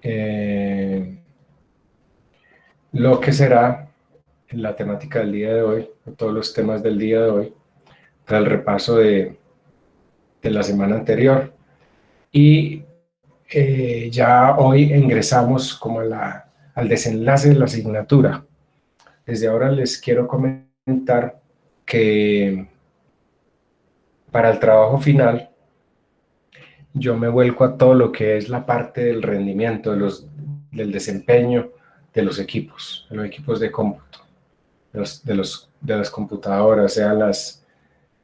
eh, lo que será la temática del día de hoy, todos los temas del día de hoy, tras el repaso de la semana anterior. Y ya hoy ingresamos como al desenlace de la asignatura. Desde ahora les quiero comentar que para el trabajo final yo me vuelco a todo lo que es la parte del rendimiento, del desempeño de los equipos de cómputo, de las computadoras, sean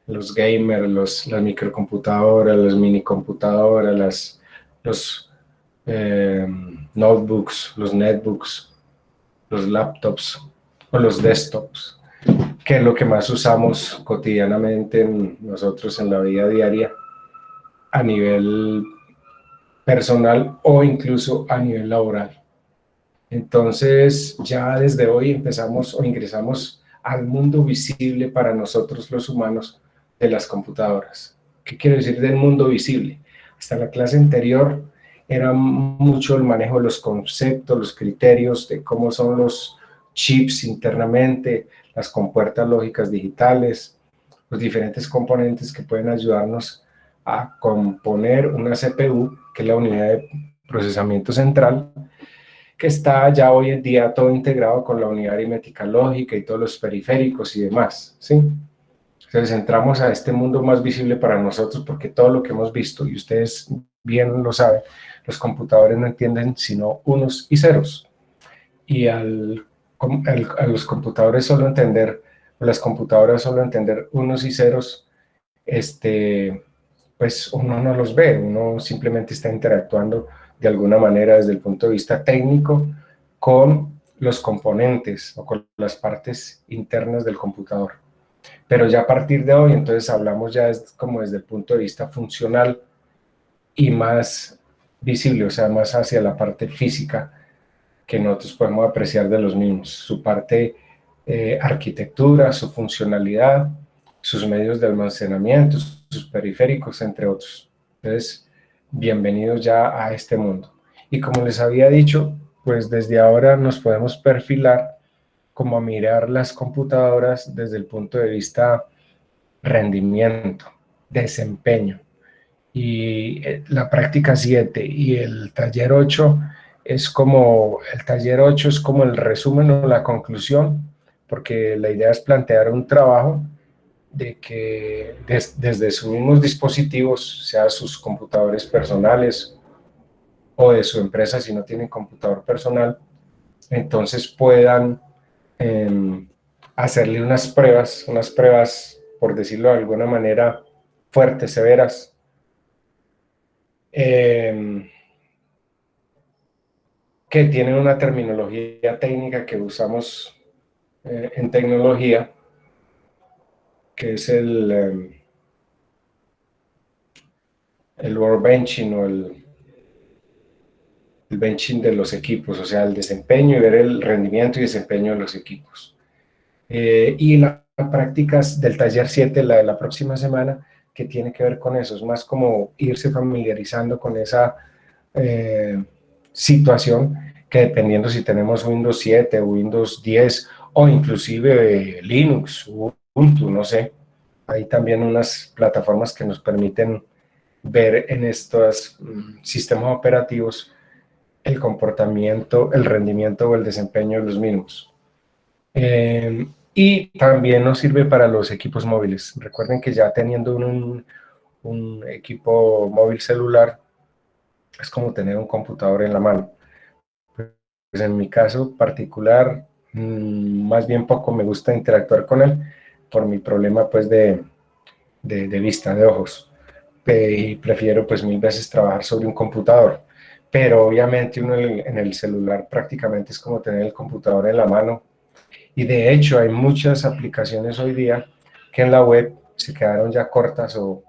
los gamers, las microcomputadoras, las minicomputadoras, los eh, notebooks, los netbooks, los laptops o los desktops, que es lo que más usamos cotidianamente nosotros en la vida diaria a nivel personal o incluso a nivel laboral. Entonces, ya desde hoy empezamos o ingresamos al mundo visible para nosotros los humanos de las computadoras. ¿Qué quiero decir del mundo visible? Hasta la clase anterior era mucho el manejo de los conceptos, los criterios de cómo son los chips internamente, las compuertas lógicas digitales, los diferentes componentes que pueden ayudarnos a componer una CPU, que es la unidad de procesamiento central, que está ya hoy en día todo integrado con la unidad aritmética lógica y todos los periféricos y demás, ¿sí? Entonces entramos a este mundo más visible para nosotros porque todo lo que hemos visto, y ustedes bien lo saben, los computadores no entienden sino unos y ceros. Y a los computadores solo entender, o las computadoras solo entender unos y ceros, pues uno no los ve, uno simplemente está interactuando de alguna manera desde el punto de vista técnico con los componentes o con las partes internas del computador. Pero ya a partir de hoy, entonces hablamos ya como desde el punto de vista funcional y más visible, o sea, más hacia la parte física que nosotros podemos apreciar de los mismos, su parte arquitectura, su funcionalidad, sus medios de almacenamiento, sus periféricos, entre otros. Entonces, bienvenidos ya a este mundo. Y como les había dicho, pues desde ahora nos podemos perfilar como a mirar las computadoras desde el punto de vista rendimiento, desempeño. Y la práctica 7 y el taller 8 es como el resumen o la conclusión, porque la idea es plantear un trabajo de que desde sus mismos dispositivos, sea sus computadores personales o de su empresa si no tienen computador personal, entonces puedan eh, hacerle unas pruebas, por decirlo de alguna manera, fuertes, severas, eh, que tienen una terminología técnica que usamos en tecnología, que es el workbenching o el benching de los equipos, o sea, el desempeño y ver el rendimiento y desempeño de los equipos. Y las prácticas del taller 7, la de la próxima semana, que tiene que ver con eso, es más como irse familiarizando con esa situación que dependiendo si tenemos Windows 7, Windows 10 o inclusive Linux, Ubuntu, no sé, hay también unas plataformas que nos permiten ver en estos sistemas operativos el comportamiento, el rendimiento o el desempeño de los mismos. Y también nos sirve para los equipos móviles. Recuerden que ya teniendo un equipo móvil celular, es como tener un computador en la mano. Pues en mi caso particular, más bien poco me gusta interactuar con él por mi problema pues de vista, de ojos. Y prefiero pues mil veces trabajar sobre un computador. Pero obviamente uno en el celular prácticamente es como tener el computador en la mano. Y de hecho hay muchas aplicaciones hoy día que en la web se quedaron ya cortas o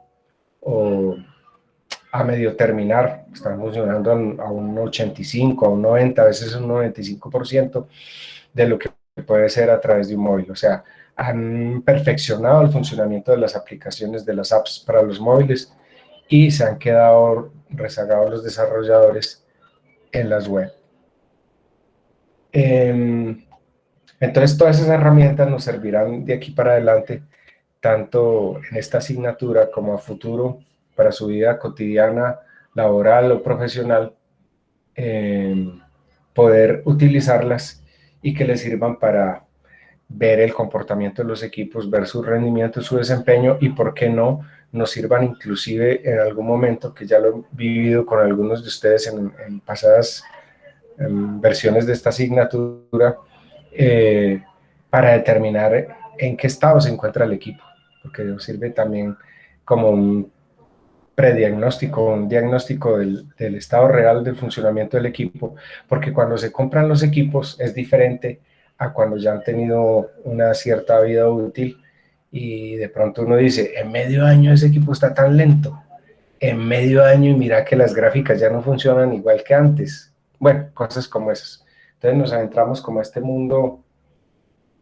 a medio terminar, están funcionando a un 85, a un 90, a veces un 95% de lo que puede ser a través de un móvil. O sea, han perfeccionado el funcionamiento de las aplicaciones, de las apps para los móviles y se han quedado rezagados los desarrolladores en las web. Entonces, todas esas herramientas nos servirán de aquí para adelante, tanto en esta asignatura como a futuro, para su vida cotidiana, laboral o profesional, poder utilizarlas y que les sirvan para ver el comportamiento de los equipos, ver su rendimiento, su desempeño y, por qué no, nos sirvan inclusive en algún momento, que ya lo he vivido con algunos de ustedes en pasadas versiones de esta asignatura, para determinar en qué estado se encuentra el equipo, porque nos sirve también como un prediagnóstico, un diagnóstico del estado real del funcionamiento del equipo, porque cuando se compran los equipos es diferente a cuando ya han tenido una cierta vida útil y de pronto uno dice, en medio año ese equipo está tan lento, en medio año y mira que las gráficas ya no funcionan igual que antes. Bueno, cosas como esas. Entonces nos adentramos como a este mundo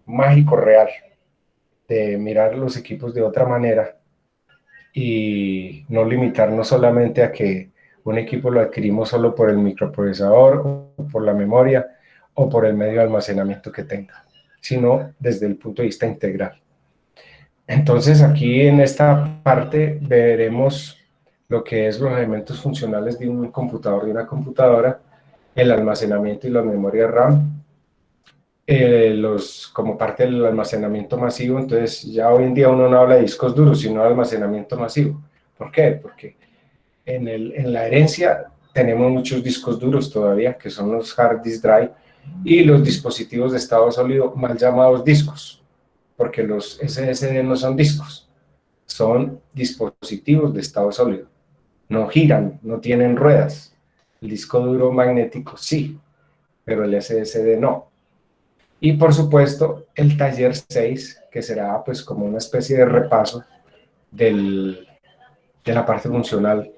mágico real de mirar los equipos de otra manera y no limitarnos solamente a que un equipo lo adquirimos solo por el microprocesador o por la memoria o por el medio de almacenamiento que tenga, sino desde el punto de vista integral. Entonces aquí en esta parte veremos lo que es los elementos funcionales de un computador y una computadora, el almacenamiento y la memoria RAM, como parte del almacenamiento masivo. Entonces ya hoy en día uno no habla de discos duros, sino de almacenamiento masivo. ¿Por qué? Porque en la herencia tenemos muchos discos duros todavía, que son los hard disk drive, y los dispositivos de estado sólido, mal llamados discos, porque los SSD no son discos, son dispositivos de estado sólido. No giran, no tienen ruedas. El disco duro magnético sí, pero el SSD no. Y por supuesto el taller 6, que será pues como una especie de repaso de la parte funcional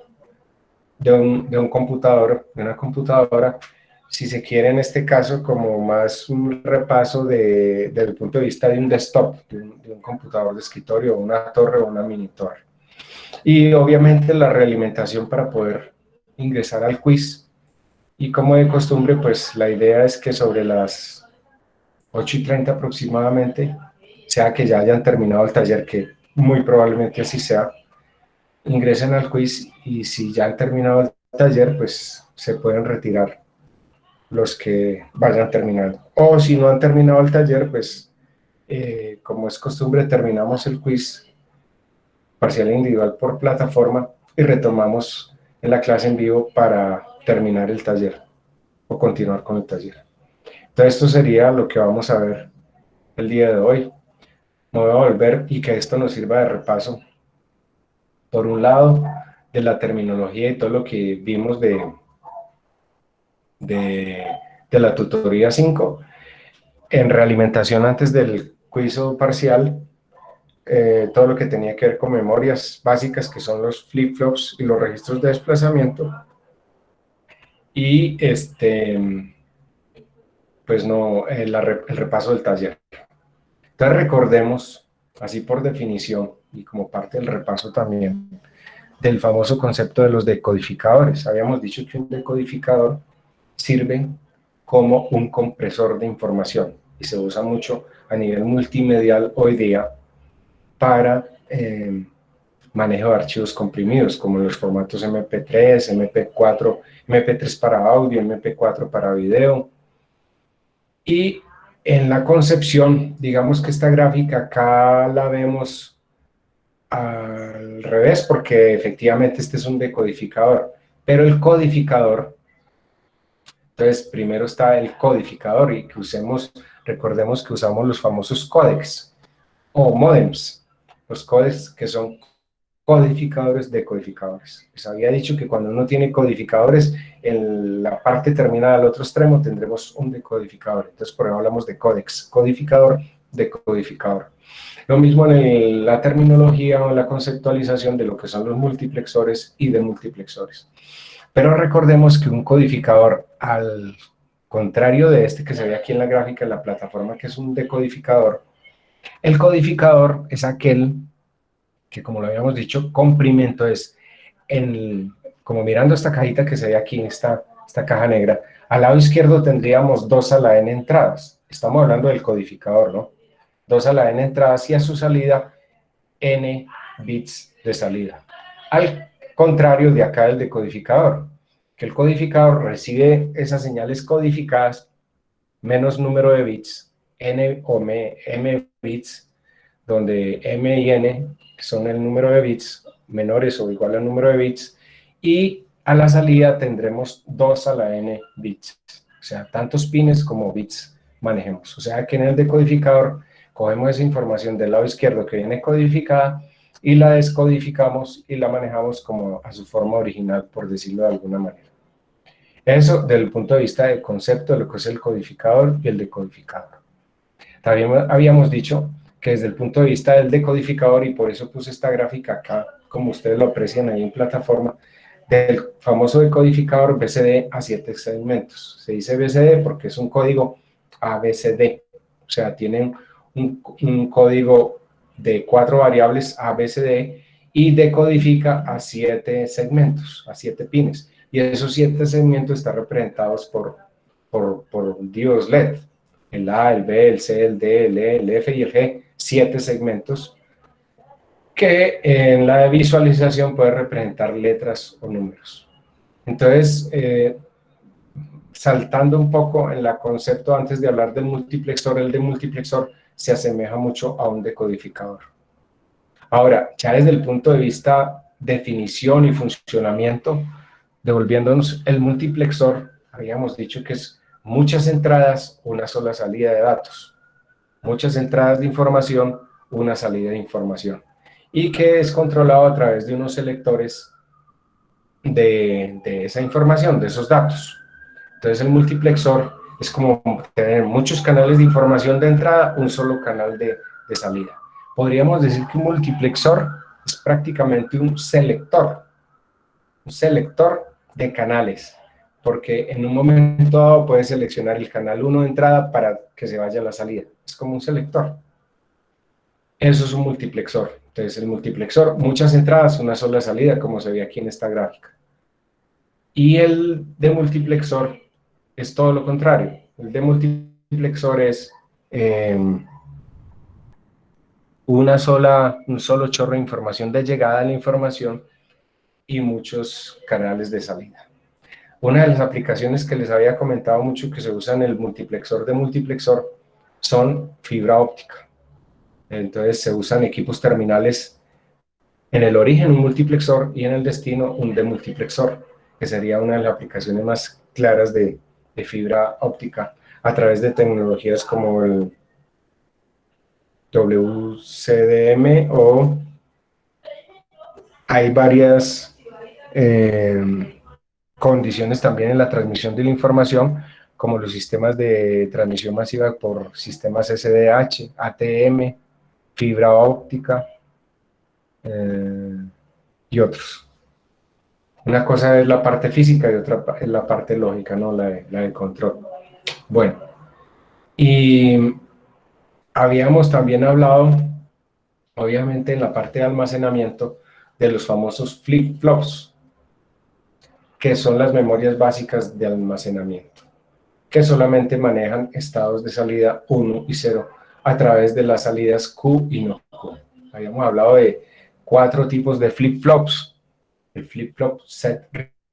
de un computador, de una computadora, si se quiere en este caso como más un repaso desde el punto de vista de un desktop, de un computador de escritorio, una torre o una mini torre. Y obviamente la realimentación para poder ingresar al quiz. Y como de costumbre, pues la idea es que sobre las 8:30 aproximadamente, sea que ya hayan terminado el taller, que muy probablemente así sea, ingresen al quiz y si ya han terminado el taller, pues se pueden retirar los que vayan terminando. O si no han terminado el taller, pues como es costumbre, terminamos el quiz parcial e individual por plataforma y retomamos en la clase en vivo para terminar el taller o continuar con el taller. Entonces esto sería lo que vamos a ver el día de hoy. Me voy a volver y que esto nos sirva de repaso, por un lado, de la terminología y todo lo que vimos de la tutoría 5, en realimentación antes del quiz parcial, todo lo que tenía que ver con memorias básicas, que son los flip-flops y los registros de desplazamiento, y pues no, el repaso del taller. Entonces recordemos, así por definición y como parte del repaso también, del famoso concepto de los decodificadores. Habíamos dicho que un decodificador sirve como un compresor de información y se usa mucho a nivel multimedial hoy día para manejo de archivos comprimidos, como los formatos MP3, MP4, MP3 para audio, MP4 para video. Y en la concepción, digamos que esta gráfica acá la vemos al revés, porque efectivamente este es un decodificador, pero el codificador, entonces primero está el codificador y que recordemos que usamos los famosos códecs o módems, los códecs que son codificadores, decodificadores. Les había dicho que cuando uno tiene codificadores, en la parte terminada al otro extremo tendremos un decodificador. Entonces, por eso hablamos de códex, codificador, decodificador. Lo mismo en la terminología o en la conceptualización de lo que son los multiplexores y demultiplexores. Pero recordemos que un codificador, al contrario de este que se ve aquí en la gráfica, en la plataforma, que es un decodificador, el codificador es aquel que, como lo habíamos dicho, comprime. Entonces, como mirando esta cajita que se ve aquí, esta esta caja negra, al lado izquierdo tendríamos 2 a la n entradas. Estamos hablando del codificador, ¿no? 2 a la n entradas y a su salida n bits de salida. Al contrario de acá del decodificador, que el codificador recibe esas señales codificadas menos número de bits, n o m bits, donde m y n son el número de bits menores o igual al número de bits, y a la salida tendremos 2 a la n bits, o sea, tantos pines como bits manejemos. O sea que en el decodificador cogemos esa información del lado izquierdo que viene codificada y la descodificamos y la manejamos como a su forma original, por decirlo de alguna manera. Eso desde el punto de vista del concepto de lo que es el codificador y el decodificador. También habíamos dicho que desde el punto de vista del decodificador, y por eso puse esta gráfica acá, como ustedes lo aprecian ahí en plataforma, del famoso decodificador BCD a 7 segmentos. Se dice BCD porque es un código ABCD, o sea, tienen un código de 4 variables ABCD y decodifica a 7 segmentos, a 7 pines. Y esos 7 segmentos están representados por diodos LED, el A, el B, el C, el D, el E, el F y el G, 7 segmentos que en la visualización puede representar letras o números. Entonces, saltando un poco en el concepto antes de hablar del multiplexor, el de multiplexor se asemeja mucho a un decodificador. Ahora, ya desde el punto de vista definición y funcionamiento, devolviéndonos el multiplexor, habíamos dicho que es muchas entradas, una sola salida de datos. Muchas entradas de información, una salida de información. Y que es controlado a través de unos selectores de esa información, de esos datos. Entonces el multiplexor es como tener muchos canales de información de entrada, un solo canal de salida. Podríamos decir que un multiplexor es prácticamente un selector de canales, porque en un momento dado puedes seleccionar el canal 1 de entrada para que se vaya a la salida. Es como un selector. Eso es un multiplexor. Entonces el multiplexor, muchas entradas, una sola salida, como se ve aquí en esta gráfica. Y el demultiplexor es todo lo contrario. El demultiplexor es un solo chorro de información de llegada a la información y muchos canales de salida. Una de las aplicaciones que les había comentado mucho que se usa en el multiplexor de multiplexor son fibra óptica. Entonces se usan equipos terminales en el origen un multiplexor y en el destino un demultiplexor, que sería una de las aplicaciones más claras de fibra óptica a través de tecnologías como el WCDM o hay varias condiciones también en la transmisión de la información, como los sistemas de transmisión masiva por sistemas SDH, ATM, fibra óptica y otros. Una cosa es la parte física y otra es la parte lógica, ¿no? La de control. Bueno, y habíamos también hablado, obviamente en la parte de almacenamiento, de los famosos flip-flops, que son las memorias básicas de almacenamiento, que solamente manejan estados de salida 1 y 0 a través de las salidas Q y no Q. Habíamos hablado de 4 tipos de flip-flops. El flip-flop set,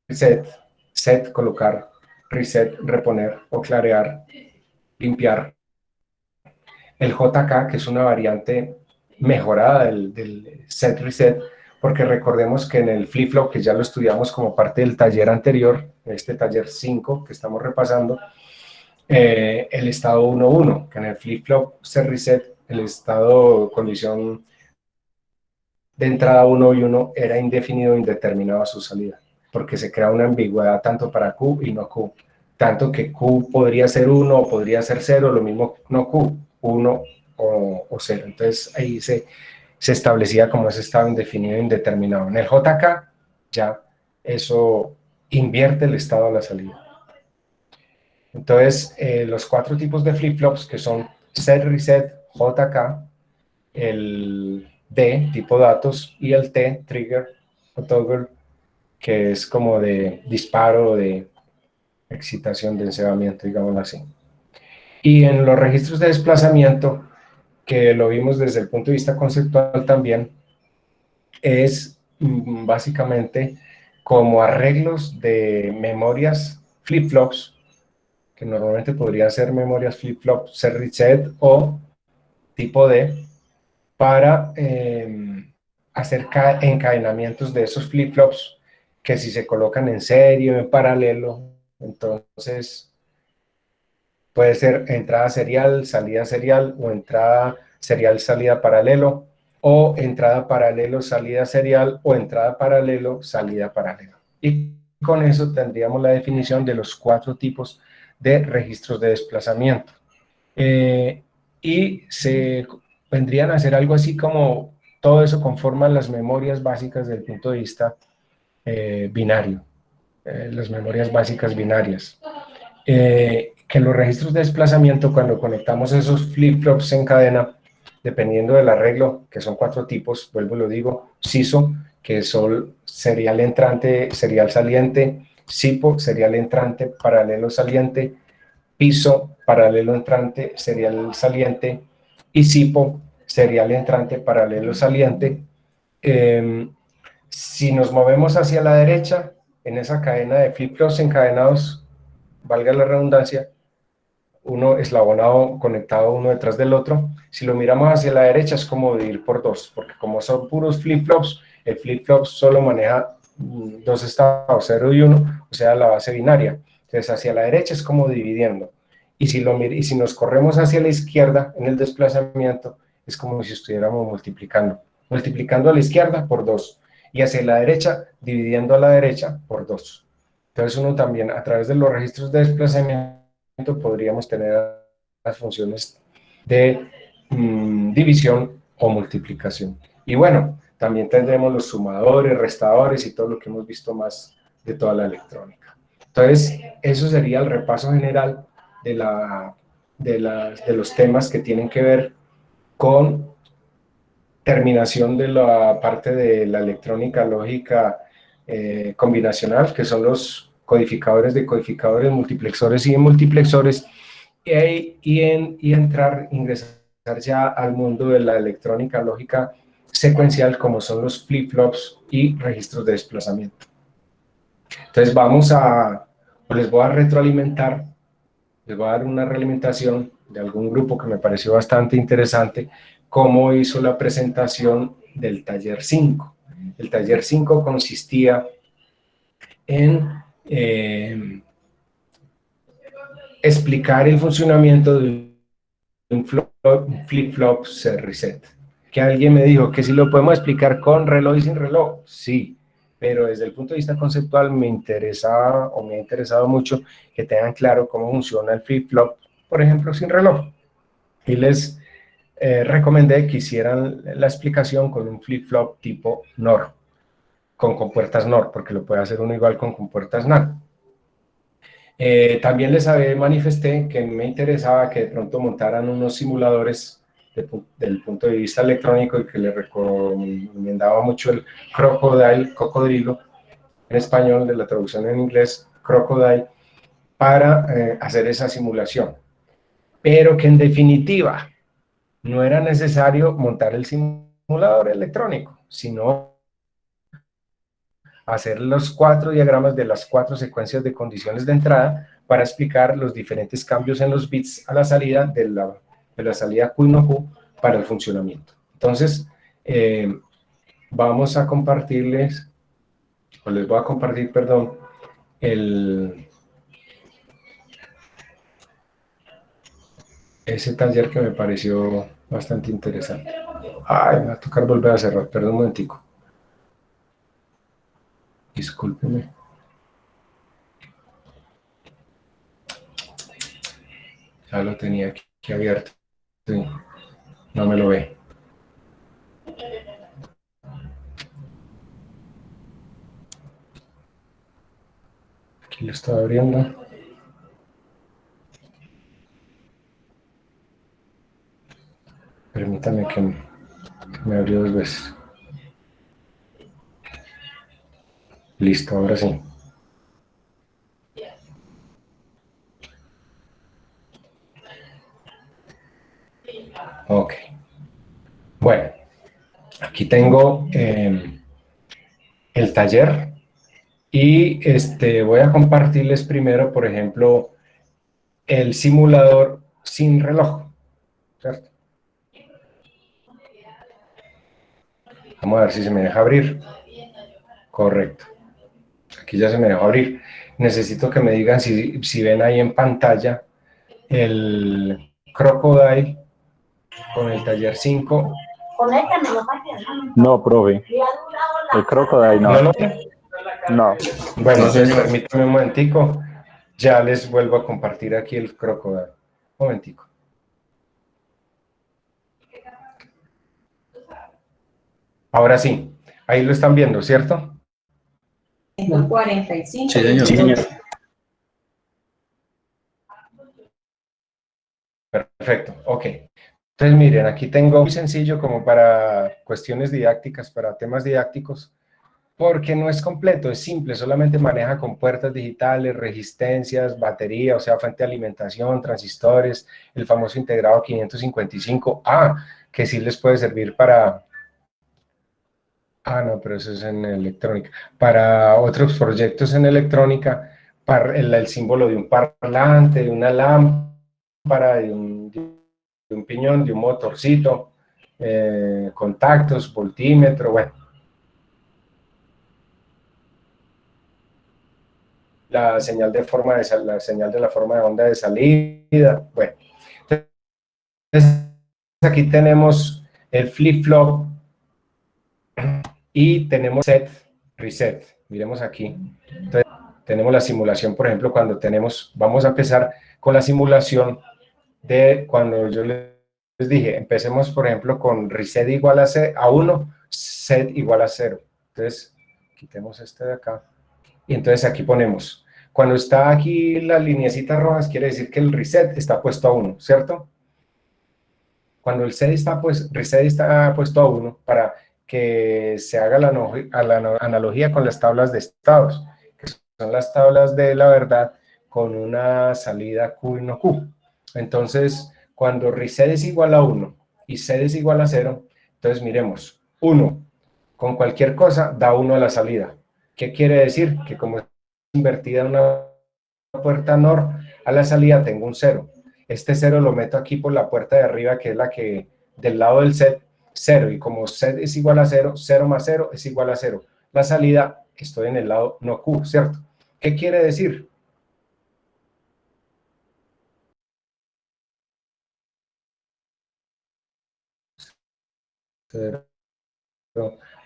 reset, set, colocar, reset, reponer o clarear, limpiar. El JK, que es una variante mejorada del set reset, porque recordemos que en el flip-flop, que ya lo estudiamos como parte del taller anterior, este taller 5 que estamos repasando, el estado 1.1, que en el flip-flop set reset, el estado condición de entrada 1 y 1 era indefinido o indeterminado a su salida, porque se crea una ambigüedad tanto para Q y no Q, tanto que Q podría ser 1 o podría ser 0, lo mismo no Q, 1 o 0. Entonces ahí se establecía como ese estado indefinido e indeterminado. En el JK ya eso invierte el estado a la salida. Entonces los 4 tipos de flip-flops que son set, reset, JK, el D, tipo datos, y el T, trigger o toggle, que es como de disparo, de excitación de encebamiento, digámoslo así. Y en los registros de desplazamiento, que lo vimos desde el punto de vista conceptual también, es básicamente como arreglos de memorias flip-flops, que normalmente podrían ser memorias flip-flop reset o tipo D, para hacer encadenamientos de esos flip-flops que si se colocan en serie o en paralelo, entonces puede ser entrada serial o entrada serial, salida paralelo, o entrada paralelo, salida serial, o entrada paralelo, salida paralelo. Y con eso tendríamos la definición de los 4 tipos de registros de desplazamiento. Y se vendrían a ser algo así como todo eso conforma las memorias básicas desde el punto de vista binario, las memorias básicas binarias. Que los registros de desplazamiento, cuando conectamos esos flip-flops en cadena, dependiendo del arreglo, que son 4 tipos, vuelvo y lo digo, SISO, que son serial entrante, serial saliente, SIPO, serial entrante, paralelo saliente, PISO, paralelo entrante, serial saliente, y SIPO, serial entrante, paralelo saliente. Si nos movemos hacia la derecha, en esa cadena de flip-flops encadenados, valga la redundancia, uno eslabonado conectado uno detrás del otro. Si lo miramos hacia la derecha es como dividir por 2, porque como son puros flip-flops, el flip-flop solo maneja 2 estados, 0 y 1, o sea, la base binaria. Entonces, hacia la derecha es como dividiendo. Y si nos corremos hacia la izquierda en el desplazamiento, es como si estuviéramos multiplicando. Multiplicando a la izquierda por 2. Y hacia la derecha, dividiendo a la derecha por 2. Entonces, uno también, a través de los registros de desplazamiento, podríamos tener las funciones de división o multiplicación. Y bueno, también tendremos los sumadores, restadores y todo lo que hemos visto más de toda la electrónica. Entonces, eso sería el repaso general de los temas que tienen que ver con terminación de la parte de la electrónica lógica combinacional, que son los codificadores de codificadores, multiplexores y multiplexores, ingresar ya al mundo de la electrónica lógica secuencial, como son los flip-flops y registros de desplazamiento. Entonces les voy a retroalimentar, les voy a dar una realimentación de algún grupo que me pareció bastante interesante, cómo hizo la presentación del taller 5. El taller 5 consistía en explicar el funcionamiento de un flip-flop reset. Que alguien me dijo que si lo podemos explicar con reloj y sin reloj, sí, pero desde el punto de vista conceptual me interesaba o me ha interesado mucho que tengan claro cómo funciona el flip-flop, por ejemplo, sin reloj. Y les recomendé que hicieran la explicación con un flip-flop tipo NOR, con compuertas NOR, porque lo puede hacer uno igual con compuertas NAND. También les manifesté que me interesaba que de pronto montaran unos simuladores del punto de vista electrónico y que le recomendaba mucho el Crocodile, cocodrilo, en español, de la traducción en inglés, Crocodile, para hacer esa simulación. Pero que en definitiva no era necesario montar el simulador electrónico, sino hacer los 4 diagramas de las 4 secuencias de condiciones de entrada para explicar los diferentes cambios en los bits a la salida de la salida Q y no Q para el funcionamiento. Entonces, vamos a compartirles, o les voy a compartir, perdón, ese taller que me pareció bastante interesante. Ay, me va a tocar volver a cerrar, perdón un momentico. Discúlpeme. Ya lo tenía aquí abierto. Sí, no me lo ve. Aquí lo estaba abriendo. Permítame que me abrió 2 veces. Listo, ahora sí. Ok. Bueno, aquí tengo el taller y voy a compartirles primero, por ejemplo, el simulador sin reloj, ¿cierto? Vamos a ver si se me deja abrir. Correcto. Aquí ya se me dejó abrir. Necesito que me digan si ven ahí en pantalla el Crocodile con el taller 5. No, profe. El Crocodile no. ¿No lo ven? No. Bueno, No, entonces señor. permítanme un momentico. Ya les vuelvo a compartir aquí el Crocodile. Un momentico. Ahora sí. Ahí lo están viendo, ¿cierto? 45. Sí, señor. Sí, señor. Perfecto, ok. Entonces miren, aquí tengo muy sencillo como para cuestiones didácticas, para temas didácticos, porque no es completo, es simple, solamente maneja con puertas digitales, resistencias, batería, o sea, fuente de alimentación, transistores, el famoso integrado 555A, que sí les puede servir para... Ah, no, pero eso es en electrónica. Para otros proyectos en electrónica, para el símbolo de un parlante, de una lámpara, de un piñón, de un motorcito, contactos, voltímetro, bueno. La señal de la señal de la forma de onda de salida, bueno. Entonces, aquí tenemos el flip-flop y tenemos set, reset. Miremos aquí. Entonces, tenemos la simulación, por ejemplo, cuando vamos a empezar con la simulación de cuando yo les dije, empecemos, por ejemplo, con reset igual a 1, set igual a 0. Entonces, quitemos este de acá. Y entonces aquí ponemos, cuando está aquí las lineecitas rojas, quiere decir que el reset está puesto a 1, ¿cierto? Cuando el reset está puesto a 1, para que se haga la analogía con las tablas de estados, que son las tablas de la verdad con una salida Q y no Q. Entonces, cuando reset es igual a 1 y set es igual a 0, entonces miremos, 1 con cualquier cosa da 1 a la salida. ¿Qué quiere decir? Que como es invertida una puerta NOR, a la salida tengo un 0. Este 0 lo meto aquí por la puerta de arriba, que es la que del lado del set, 0. Y como set es igual a 0, 0 más 0 es igual a 0. La salida, estoy en el lado no Q, ¿cierto? ¿Qué quiere decir?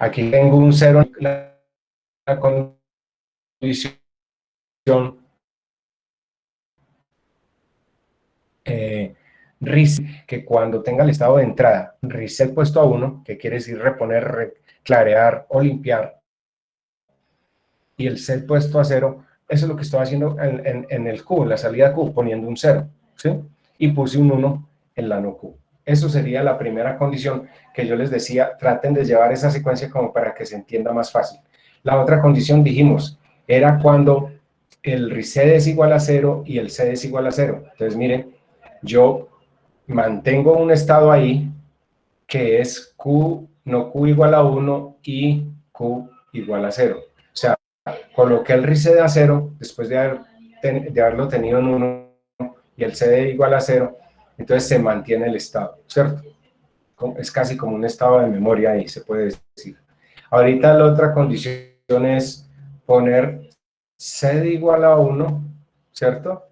Aquí tengo un 0 en la condición reset, que cuando tenga el estado de entrada, reset puesto a 1, que quiere decir reponer, clarear o limpiar, y el set puesto a 0, eso es lo que estoy haciendo en el Q, en la salida Q, poniendo un 0, ¿sí? Y puse un 1 en la no Q. Eso sería la primera condición que yo les decía, traten de llevar esa secuencia como para que se entienda más fácil. La otra condición, dijimos, era cuando el reset es igual a 0 y el set es igual a 0. Entonces, miren, yo mantengo un estado ahí que es Q, no Q igual a 1 y Q igual a 0. O sea, coloqué el reset a 0 después de haberlo tenido en 1 y el CD igual a 0, entonces se mantiene el estado, ¿cierto? Es casi como un estado de memoria ahí, se puede decir. Ahorita la otra condición es poner CD igual a 1, ¿cierto?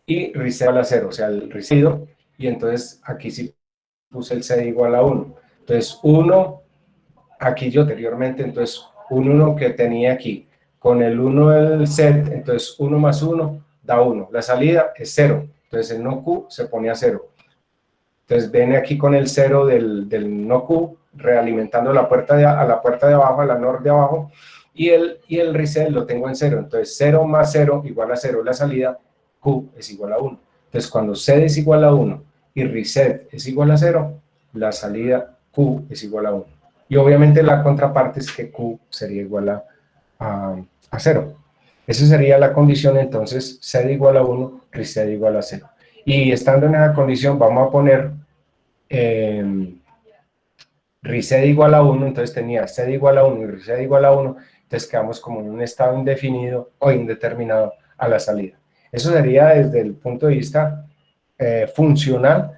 Y reset igual a 0, o sea, el residuo, y entonces aquí sí puse el CD igual a 1. Entonces, 1, aquí yo anteriormente, entonces, un 1 que tenía aquí, con el 1 del set, entonces 1 más 1 da 1. La salida es 0, entonces el no Q se pone a 0. Entonces, viene aquí con el 0 del no Q, realimentando la puerta a la puerta de abajo, a la NOR de abajo, y el reset lo tengo en 0. Entonces, 0 más 0 igual a 0. La salida, Q es igual a 1. Entonces, cuando set es igual a 1 y reset es igual a 0, la salida Q es igual a 1. Y obviamente la contraparte es que Q sería igual a 0. Esa sería la condición, entonces, set igual a 1, reset igual a 0. Y estando en esa condición, vamos a poner reset igual a 1, entonces tenía set igual a 1 y reset igual a 1, entonces quedamos como en un estado indefinido o indeterminado a la salida. Eso sería desde el punto de vista funcional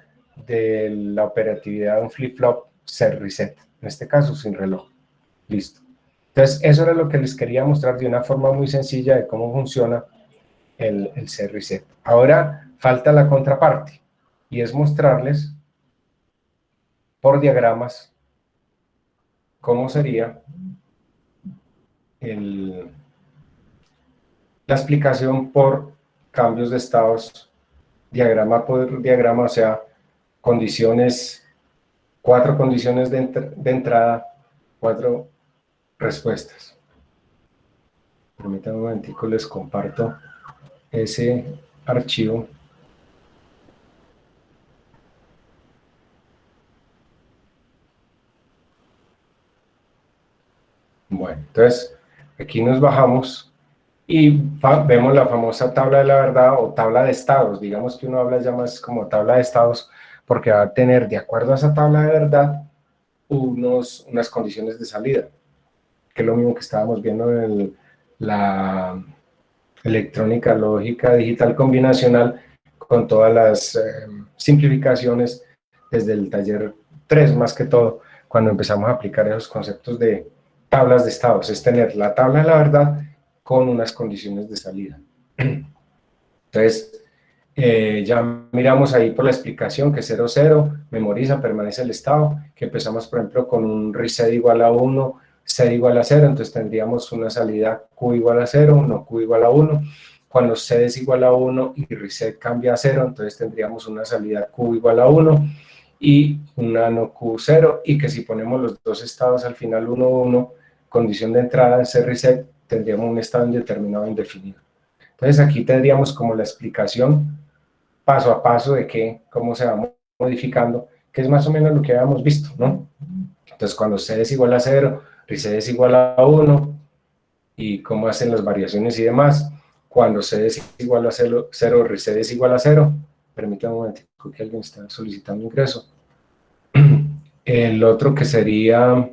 de la operatividad de un flip-flop set reset, en este caso sin reloj. Listo. Entonces, eso era lo que les quería mostrar de una forma muy sencilla de cómo funciona el set reset. Ahora falta la contraparte, y es mostrarles por diagramas cómo sería la explicación por cambios de estados, diagrama por diagrama, o sea, condiciones, 4 condiciones de entrada, 4 respuestas. Permítanme un momentico, les comparto ese archivo. Bueno, entonces aquí nos bajamos y vemos la famosa tabla de la verdad o tabla de estados. Digamos que uno habla ya más como tabla de estados porque va a tener, de acuerdo a esa tabla de verdad, unas condiciones de salida, que es lo mismo que estábamos viendo en la electrónica lógica digital combinacional con todas las simplificaciones desde el taller 3 más que todo, cuando empezamos a aplicar esos conceptos de tablas de estados, es tener la tabla de la verdad con unas condiciones de salida. Entonces, ya miramos ahí por la explicación que 0, 0, memoriza, permanece el estado, que empezamos, por ejemplo, con un reset igual a 1, C igual a 0, entonces tendríamos una salida Q igual a 0, no Q igual a 1. Cuando C es igual a 1 y reset cambia a 0, entonces tendríamos una salida Q igual a 1 y una no Q0, y que si ponemos los dos estados al final 1, 1, condición de entrada en C reset, tendríamos un estado indeterminado indefinido. Entonces aquí tendríamos como la explicación paso a paso de cómo se va modificando, que es más o menos lo que habíamos visto, ¿no? Entonces cuando C es igual a 0, reset es igual a 1, y cómo hacen las variaciones y demás. Cuando C es igual a 0, reset es igual a 0. Permítanme un momento que alguien está solicitando ingreso. El otro que sería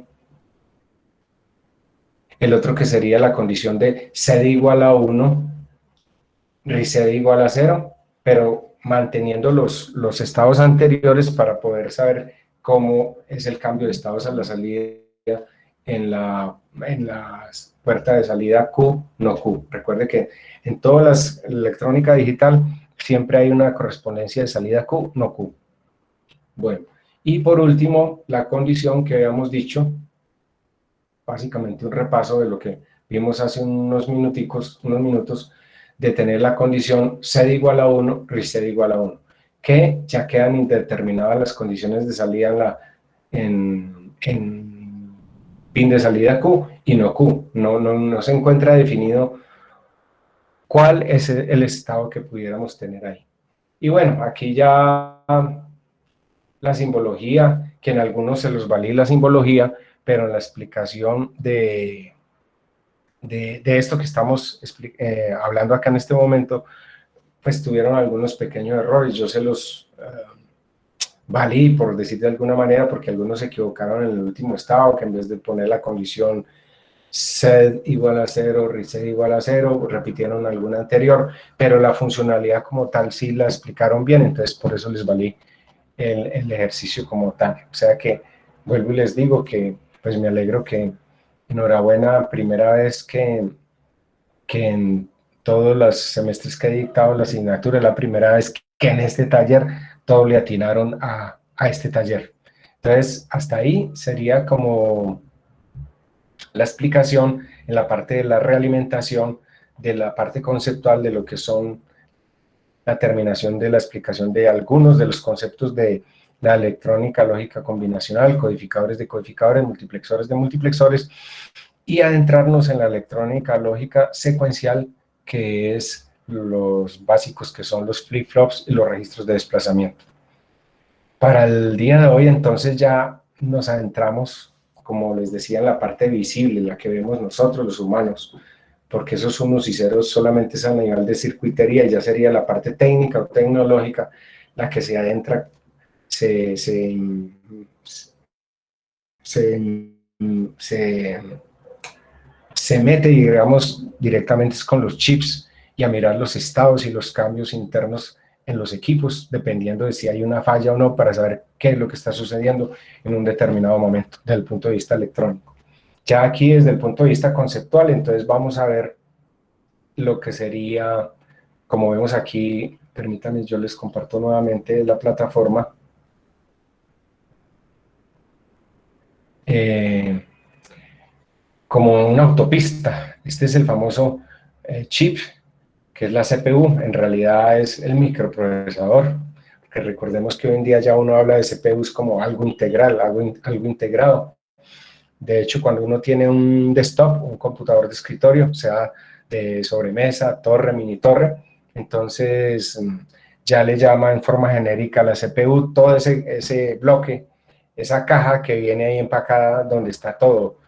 la condición de C igual a 1, reset igual a 0, pero manteniendo los estados anteriores para poder saber cómo es el cambio de estados a la salida en la puerta de salida Q, no Q. Recuerde que en todas las electrónica digital siempre hay una correspondencia de salida Q, no Q. Bueno, y por último, la condición que habíamos dicho, básicamente un repaso de lo que vimos hace unos minutos, de tener la condición C igual a 1, reset igual a 1, que ya quedan indeterminadas las condiciones de salida en pin de salida Q y no Q. No se encuentra definido cuál es el estado que pudiéramos tener ahí. Y bueno, aquí ya la simbología, que en algunos se los valía la simbología, pero en la explicación de esto que estamos hablando acá en este momento, pues tuvieron algunos pequeños errores. Yo se los valí, por decir de alguna manera, porque algunos se equivocaron en el último estado, que en vez de poner la condición set igual a 0, reset igual a 0, repitieron alguna anterior, pero la funcionalidad como tal sí la explicaron bien, entonces por eso les valí el ejercicio como tal. O sea que vuelvo y les digo que pues me alegro que, enhorabuena, primera vez que en todos los semestres que he dictado la asignatura, es la primera vez que en este taller todos le atinaron a este taller. Entonces, hasta ahí sería como la explicación en la parte de la realimentación, de la parte conceptual de lo que son la terminación de la explicación de algunos de los conceptos de la electrónica lógica combinacional, codificadores de codificadores, multiplexores de multiplexores, y adentrarnos en la electrónica lógica secuencial, que es los básicos que son los flip-flops y los registros de desplazamiento. Para el día de hoy, entonces, ya nos adentramos, como les decía, en la parte visible, la que vemos nosotros, los humanos, porque esos unos y ceros solamente es a nivel de circuitería y ya sería la parte técnica o tecnológica la que se adentra, se, se, se, se, se mete, digamos, directamente con los chips y a mirar los estados y los cambios internos en los equipos, dependiendo de si hay una falla o no, para saber qué es lo que está sucediendo en un determinado momento, desde el punto de vista electrónico. Ya aquí, desde el punto de vista conceptual, entonces vamos a ver lo que sería, como vemos aquí, permítanme, yo les comparto nuevamente la plataforma. Como una autopista. Este es el famoso chip, que es la CPU, en realidad es el microprocesador, porque recordemos que hoy en día ya uno habla de CPUs como algo integral, algo integrado. De hecho, cuando uno tiene un desktop, un computador de escritorio, sea de sobremesa, torre, mini torre, entonces ya le llama en forma genérica a la CPU todo ese bloque, esa caja que viene ahí empacada donde está todo,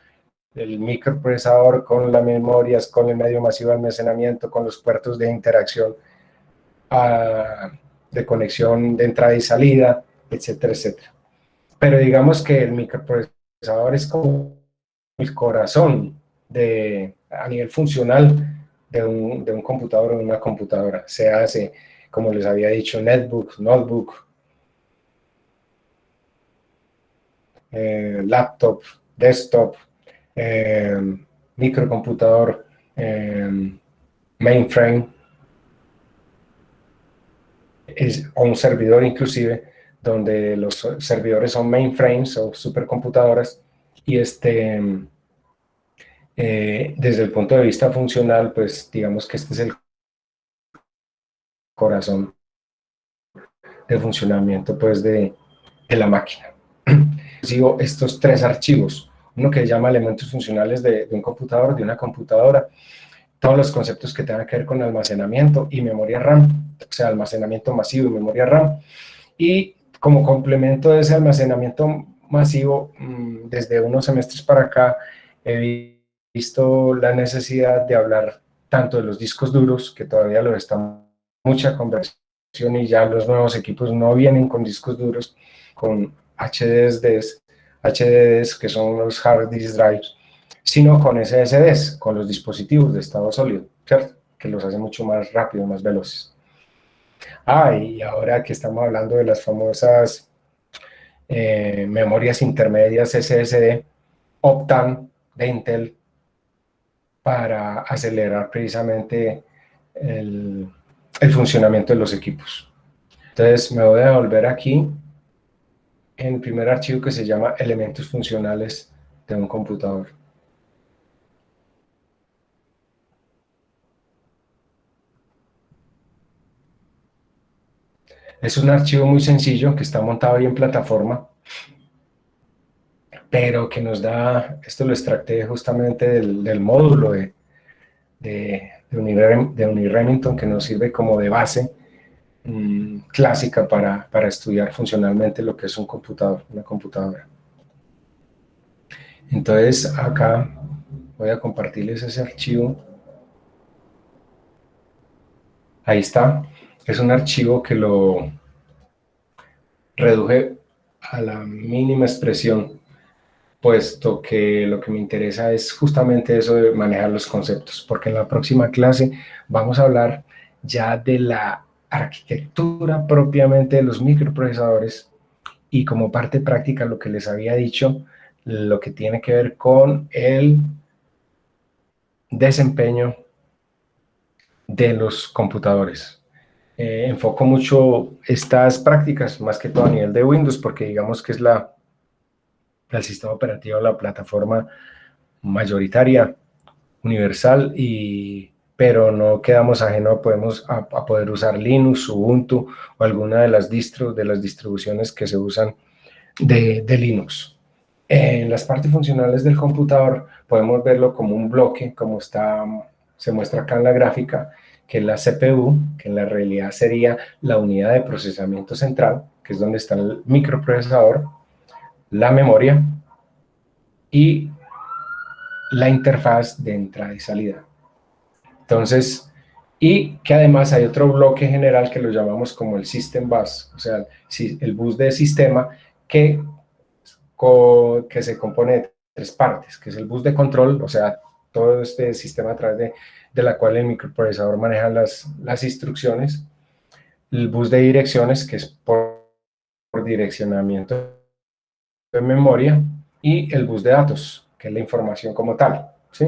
el microprocesador con las memorias, con el medio masivo de almacenamiento, con los puertos de interacción, de conexión de entrada y salida, etcétera, etcétera. Pero digamos que el microprocesador es como el corazón a nivel funcional de un computador o de una computadora. Se hace, como les había dicho, netbook, notebook, laptop, desktop, microcomputador, mainframe, o un servidor inclusive, donde los servidores son mainframes o supercomputadoras, y desde el punto de vista funcional, pues digamos que este es el corazón de funcionamiento pues de la máquina. Sigo estos tres archivos, uno que se llama elementos funcionales de un computador, de una computadora, todos los conceptos que tengan que ver con almacenamiento y memoria RAM, o sea, almacenamiento masivo y memoria RAM. Y como complemento de ese almacenamiento masivo, desde unos semestres para acá, he visto la necesidad de hablar tanto de los discos duros, que todavía lo están mucha conversión y ya los nuevos equipos no vienen con discos duros, con HDDs, que son los hard disk drives, sino con SSDs, con los dispositivos de estado sólido, ¿cierto? Que los hace mucho más rápido, más veloces. Y ahora que estamos hablando de las famosas memorias intermedias SSD, Optane de Intel, para acelerar precisamente el funcionamiento de los equipos. Entonces me voy a volver aquí en el primer archivo que se llama elementos funcionales de un computador. Es un archivo muy sencillo que está montado ahí en plataforma, pero que nos da, esto lo extracté justamente del módulo de Uniremington, que nos sirve como de base clásica para estudiar funcionalmente lo que es un computador, una computadora. Entonces acá voy a compartirles ese archivo. Ahí está. Es un archivo que lo reduje a la mínima expresión, puesto que lo que me interesa es justamente eso de manejar los conceptos, porque en la próxima clase vamos a hablar ya de la arquitectura propiamente de los microprocesadores y como parte práctica lo que les había dicho, lo que tiene que ver con el desempeño de los computadores. Enfoco mucho estas prácticas, más que todo a nivel de Windows, porque digamos que es el sistema operativo, la plataforma mayoritaria, universal, pero no quedamos ajenos, a poder usar Linux, Ubuntu o alguna de las distros, de las distribuciones que se usan de Linux. En las partes funcionales del computador podemos verlo como un bloque, como se muestra acá en la gráfica, que es la CPU, que en la realidad sería la unidad de procesamiento central, que es donde está el microprocesador, la memoria y la interfaz de entrada y salida. Entonces, y que además hay otro bloque general que lo llamamos como el System Bus, o sea, el bus de sistema que se compone de tres partes, que es el bus de control, o sea, todo este sistema a través de la cual el microprocesador maneja las instrucciones, el bus de direcciones, que es por direccionamiento de memoria, y el bus de datos, que es la información como tal, ¿sí?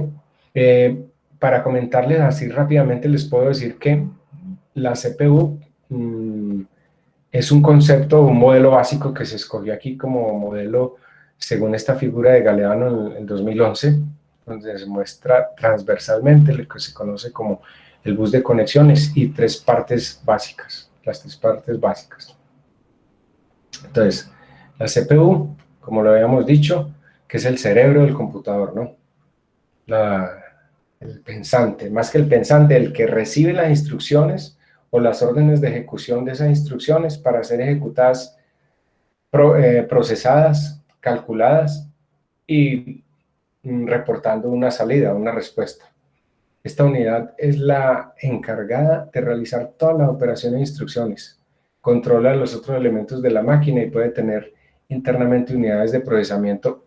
Para comentarles así rápidamente, les puedo decir que la CPU es un concepto, un modelo básico que se escogió aquí como modelo según esta figura de Galeano en 2011, donde se muestra transversalmente lo que se conoce como el bus de conexiones y tres partes básicas, las tres partes básicas. Entonces, la CPU, como lo habíamos dicho, que es el cerebro del computador, ¿no? El pensante, más que el pensante, el que recibe las instrucciones o las órdenes de ejecución de esas instrucciones para ser ejecutadas, procesadas, calculadas y reportando una salida, una respuesta. Esta unidad es la encargada de realizar todas las operaciones e instrucciones, controla los otros elementos de la máquina y puede tener internamente unidades de procesamiento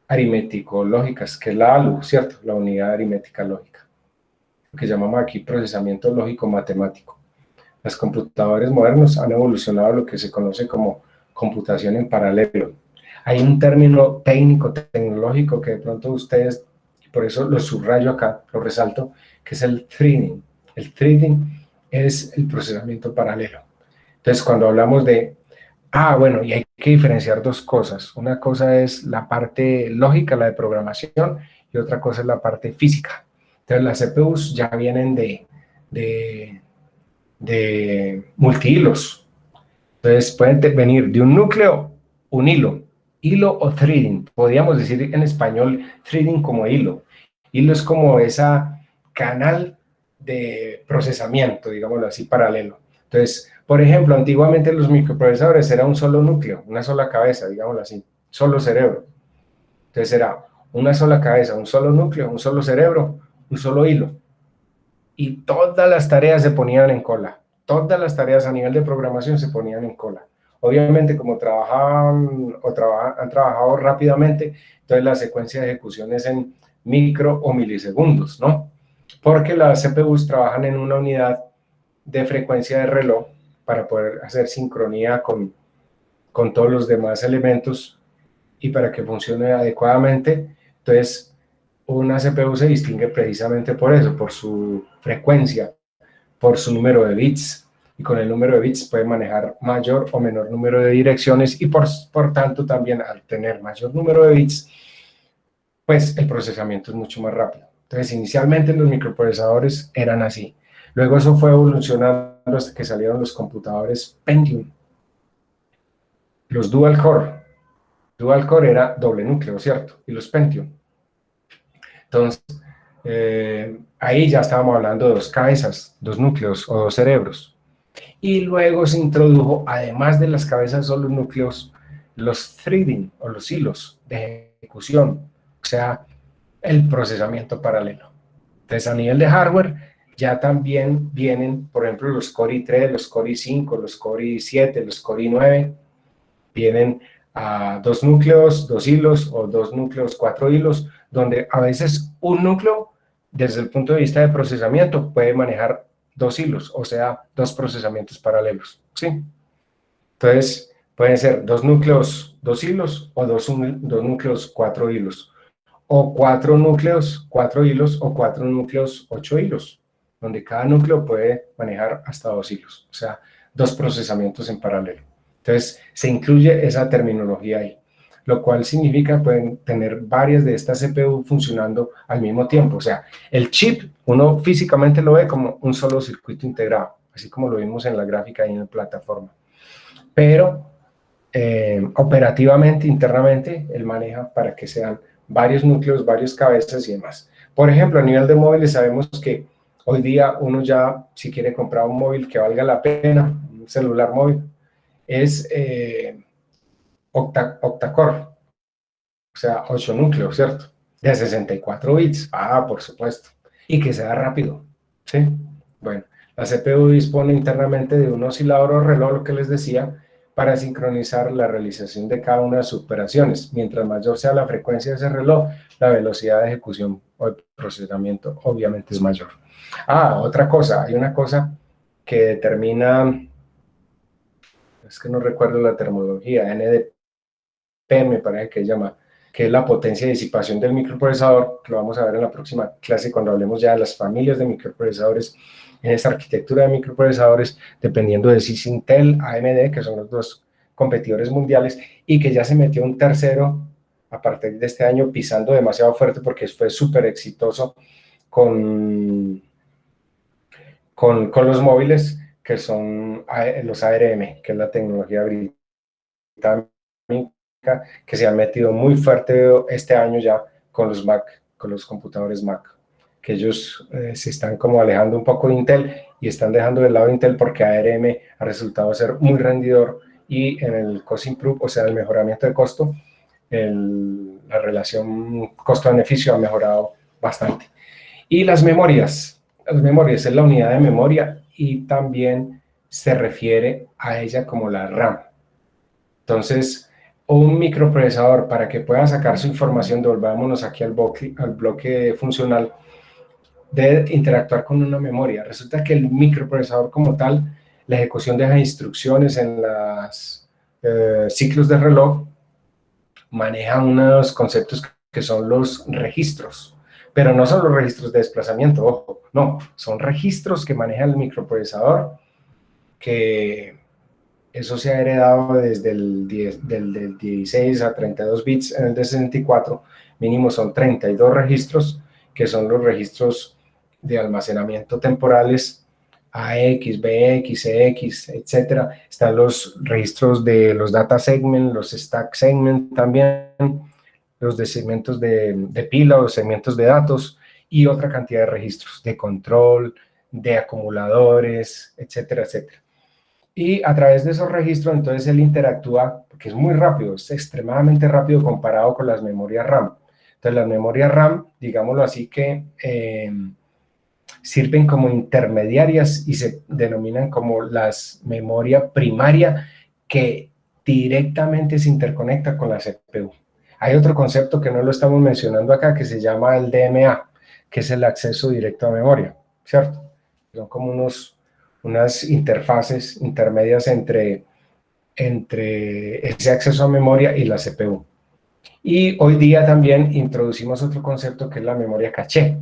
aritmético-lógicas, que es la ALU, ¿cierto? La unidad aritmética lógica, lo que llamamos aquí procesamiento lógico-matemático. Los computadores modernos han evolucionado a lo que se conoce como computación en paralelo. Hay un término técnico, tecnológico, que de pronto ustedes, y por eso lo subrayo acá, lo resalto, que es el threading. El threading es el procesamiento paralelo. Entonces, cuando hablamos de, bueno, y hay que diferenciar dos cosas. Una cosa es la parte lógica, la de programación, y otra cosa es la parte física. Entonces, las CPUs ya vienen de multihilos. Entonces pueden venir de un núcleo, un hilo o threading. Podríamos decir en español threading como hilo. Hilo es como esa canal de procesamiento, digámoslo así, paralelo. Entonces, por ejemplo, antiguamente los microprocesadores era un solo núcleo, una sola cabeza, digámoslo así, solo cerebro. Entonces era una sola cabeza, un solo núcleo, un solo cerebro, un solo hilo. Y todas las tareas se ponían en cola. Todas las tareas a nivel de programación se ponían en cola. Obviamente, como han trabajado rápidamente, entonces la secuencia de ejecución es en micro o milisegundos, ¿no? Porque las CPUs trabajan en una unidad de frecuencia de reloj para poder hacer sincronía con todos los demás elementos y para que funcione adecuadamente. Entonces, una CPU se distingue precisamente por eso, por su frecuencia, por su número de bits, y con el número de bits puede manejar mayor o menor número de direcciones y por tanto también al tener mayor número de bits, pues el procesamiento es mucho más rápido. Entonces inicialmente los microprocesadores eran así, luego eso fue evolucionando hasta que salieron los computadores Pentium, los dual core era doble núcleo, ¿cierto? Y los Pentium. Entonces, ahí ya estábamos hablando de dos cabezas, dos núcleos o dos cerebros. Y luego se introdujo, además de las cabezas o los núcleos, los threading o los hilos de ejecución, o sea, el procesamiento paralelo. Entonces, a nivel de hardware, ya también vienen, por ejemplo, los Core i3, los Core i5, los Core i7, los Core i9, vienen a dos núcleos, dos hilos, o dos núcleos, cuatro hilos, donde a veces un núcleo, desde el punto de vista de procesamiento, puede manejar dos hilos, o sea, dos procesamientos paralelos, ¿sí? Entonces, pueden ser dos núcleos, dos hilos, o dos núcleos, cuatro hilos, o cuatro núcleos, cuatro hilos, o cuatro núcleos, ocho hilos, donde cada núcleo puede manejar hasta dos hilos, o sea, dos procesamientos en paralelo. Entonces, se incluye esa terminología ahí, lo cual significa que pueden tener varias de estas CPU funcionando al mismo tiempo. O sea, el chip, uno físicamente lo ve como un solo circuito integrado, así como lo vimos en la gráfica ahí en la plataforma. Pero operativamente, internamente, él maneja para que sean varios núcleos, varias cabezas y demás. Por ejemplo, a nivel de móviles sabemos que hoy día uno ya, si quiere comprar un móvil que valga la pena, un celular móvil, es octa-core, o sea, 8 núcleos, ¿cierto? De 64 bits, por supuesto. y que sea rápido, ¿sí? Bueno, la CPU dispone internamente de un oscilador o reloj, lo que les decía, para sincronizar la realización de cada una de sus operaciones. Mientras mayor sea la frecuencia de ese reloj, la velocidad de ejecución o de procesamiento obviamente es mayor. Otra cosa, hay una cosa que determina, es que no recuerdo la terminología, NDP me parece que se llama, que es la potencia de disipación del microprocesador, que lo vamos a ver en la próxima clase cuando hablemos ya de las familias de microprocesadores, en esta arquitectura de microprocesadores, dependiendo de si es Intel, AMD, que son los dos competidores mundiales, y que ya se metió un tercero a partir de este año pisando demasiado fuerte porque fue súper exitoso con, con los móviles, que son los ARM, que es la tecnología británica, que se ha metido muy fuerte este año ya con los Mac, con los computadores Mac, que ellos se están como alejando un poco de Intel y están dejando de lado Intel porque ARM ha resultado ser muy rendidor y en el cost improve, o sea, el mejoramiento de costo, la relación costo-beneficio ha mejorado bastante. Y las memorias es la unidad de memoria y también se refiere a ella como la RAM. Entonces, un microprocesador para que pueda sacar su información, devolvámonos aquí al bloque funcional, debe interactuar con una memoria. Resulta que el microprocesador como tal, la ejecución de las instrucciones en los ciclos de reloj, maneja unos conceptos que son los registros, pero no son los registros de desplazamiento, ojo, no, son registros que maneja el microprocesador, que eso se ha heredado desde del 16 a 32 bits en el de 64, mínimo son 32 registros, que son los registros de almacenamiento temporales, AX, BX, EX, etcétera. Están los registros de los data segment, los stack segment también, los de segmentos de pila o segmentos de datos y otra cantidad de registros de control, de acumuladores, etcétera, etcétera. Y a través de esos registros, entonces él interactúa, porque es muy rápido, es extremadamente rápido comparado con las memorias RAM. Entonces las memorias RAM, digámoslo así, que sirven como intermediarias y se denominan como las memoria primaria que directamente se interconecta con la CPU. Hay otro concepto que no lo estamos mencionando acá que se llama el DMA, que es el acceso directo a memoria, ¿cierto? Son como unas interfaces intermedias entre ese acceso a memoria y la CPU. Y hoy día también introducimos otro concepto que es la memoria caché,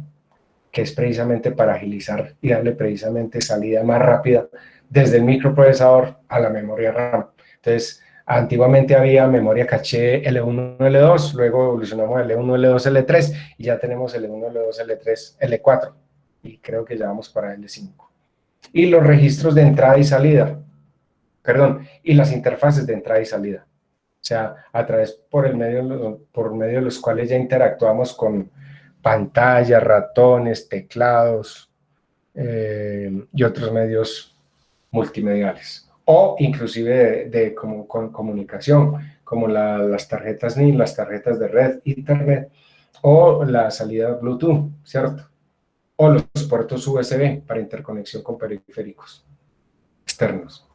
que es precisamente para agilizar y darle precisamente salida más rápida desde el microprocesador a la memoria RAM. Entonces, antiguamente había memoria caché L1, L2, luego evolucionamos a L1, L2, L3 y ya tenemos L1, L2, L3, L4 y creo que ya vamos para L5. Y los registros de entrada y salida, perdón, y las interfaces de entrada y salida. O sea, a través por medio de los cuales ya interactuamos con pantallas, ratones, teclados y otros medios multimediales. O inclusive con comunicación, como las tarjetas NIN, las tarjetas de red, Internet, o la salida Bluetooth, ¿cierto? O los puertos USB para interconexión con periféricos externos.